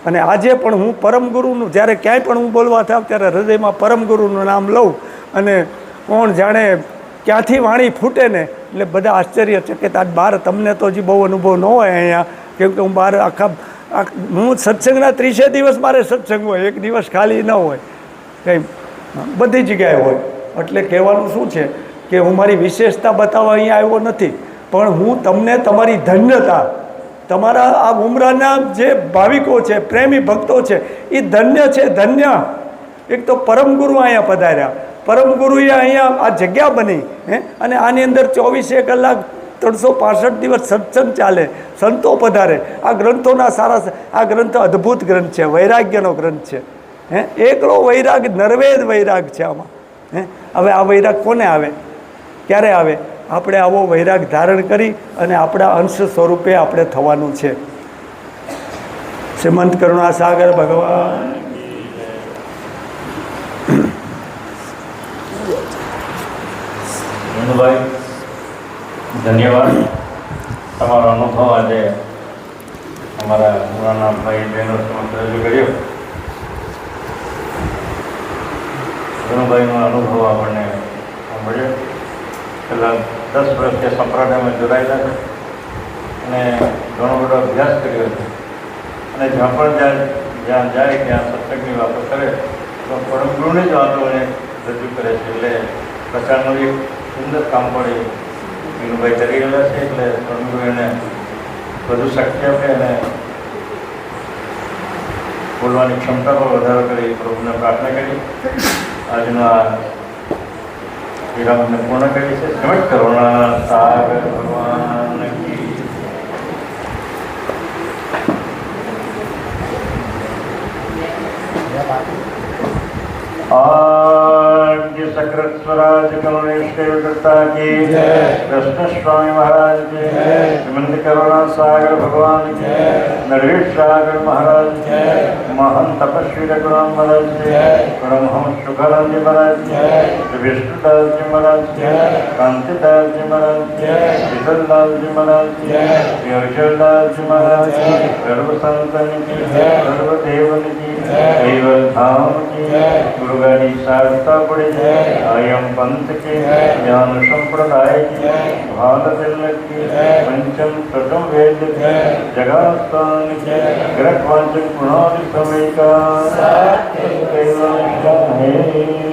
અને આજે પણ હું પરમગુરુનું, જ્યારે ક્યાંય પણ હું બોલવા થાવ ત્યારે હૃદયમાં પરમગુરુનું નામ લઉં. અને કોણ જાણે ક્યાંથી વાણી ફૂટે ને, એટલે બધા આશ્ચર્યચકિત. આજ બહાર તમને તો હજી બહુ અનુભવ ન હોય અહીંયા, કેમ કે હું બહાર હું સત્સંગના 30 દિવસ મારે સત્સંગ હોય, એક દિવસ ખાલી ન હોય, કંઈ બધી જગ્યાએ હોય. એટલે કહેવાનું શું છે કે હું મારી વિશેષતા બતાવવા અહીંયા આવ્યો નથી, પણ હું તમને તમારી ધન્યતા, તમારા આ ઉમરાના જે ભાવિકો છે, પ્રેમી ભક્તો છે, એ ધન્ય છે, ધન્ય. એક તો પરમગુરુ અહીંયા પધાર્યા, પરમગુરુએ અહીંયા આ જગ્યા બની, અને આની અંદર 24 કલાક 365 દિવસ સત્સંગ ચાલે, સંતો પધારે. આ ગ્રંથોના સારા, આ ગ્રંથ અદ્ભુત ગ્રંથ છે, વૈરાગ્યનો ગ્રંથ છે. એકલો વૈરાગ, નર્વેદ વૈરાગ છે આમાં. હવે આ વૈરાગ કોને આવે, ક્યારે આવે? આપણે આવો વૈરાગ ધારણ કરી અને આપણા અંશ સ્વરૂપે આપણે થવાનું છે. શ્રીમંત કરુણા સાગર ભગવાન. ભાઈ ધન્યવાદ. તમારો અનુભવ આજે અમારા પુરાના ભાઈ બહેનો સમક્ષ રજૂ કર્યો. ધનુભાઈનો અનુભવ આપણને મળ્યો. છેલ્લા 10 વર્ષથી સંપ્રદાયમાં જોડાયેલા છે અને ઘણો બધો અભ્યાસ કર્યો છે. અને જ્યાં જાય ત્યાં સત્સંગની વાતો કરે તો પરમગુરુની જ વાતો એને રજૂ કરે છે. એટલે પ્રચારનું એક સુંદર કામ પણ વિનુભાઈ કરી રહ્યા છે. એટલે પરમગુરુ એને વધુ શક્તિ આપે અને બોલવાની ક્ષમતા પર વધારો કરી પ્રભુને પ્રાર્થના કરી આજનો આ વિરામને પૂર્ણ કરી છે. શ્રીમદ કરુણા સાગર ભગવાન કી आद्य सकृत स्वराज करुणेश्वर दत्ता की कृष्ण स्वामी महाराज की श्रीमंत करुणा सागर भगवान की नरेश सागर महाराज की महान तपस्वी रघुराम महाराज की परमहंस सुखानंद जी महाराज की विष्णुदास जी महाराज की कांतिदास जी महाराज की विठलदास जी महाराज की अक्षरदास जी महाराज की सर्व संतन की सर्वदेवन की केवल धाम की गुरुगारी साधता पड़े आयम पंथ के ज्ञान संप्रदाय की भारत की पंचम प्रथम वेद की जगत्स्थान की ग्रह वाचक पुनादि समय का है।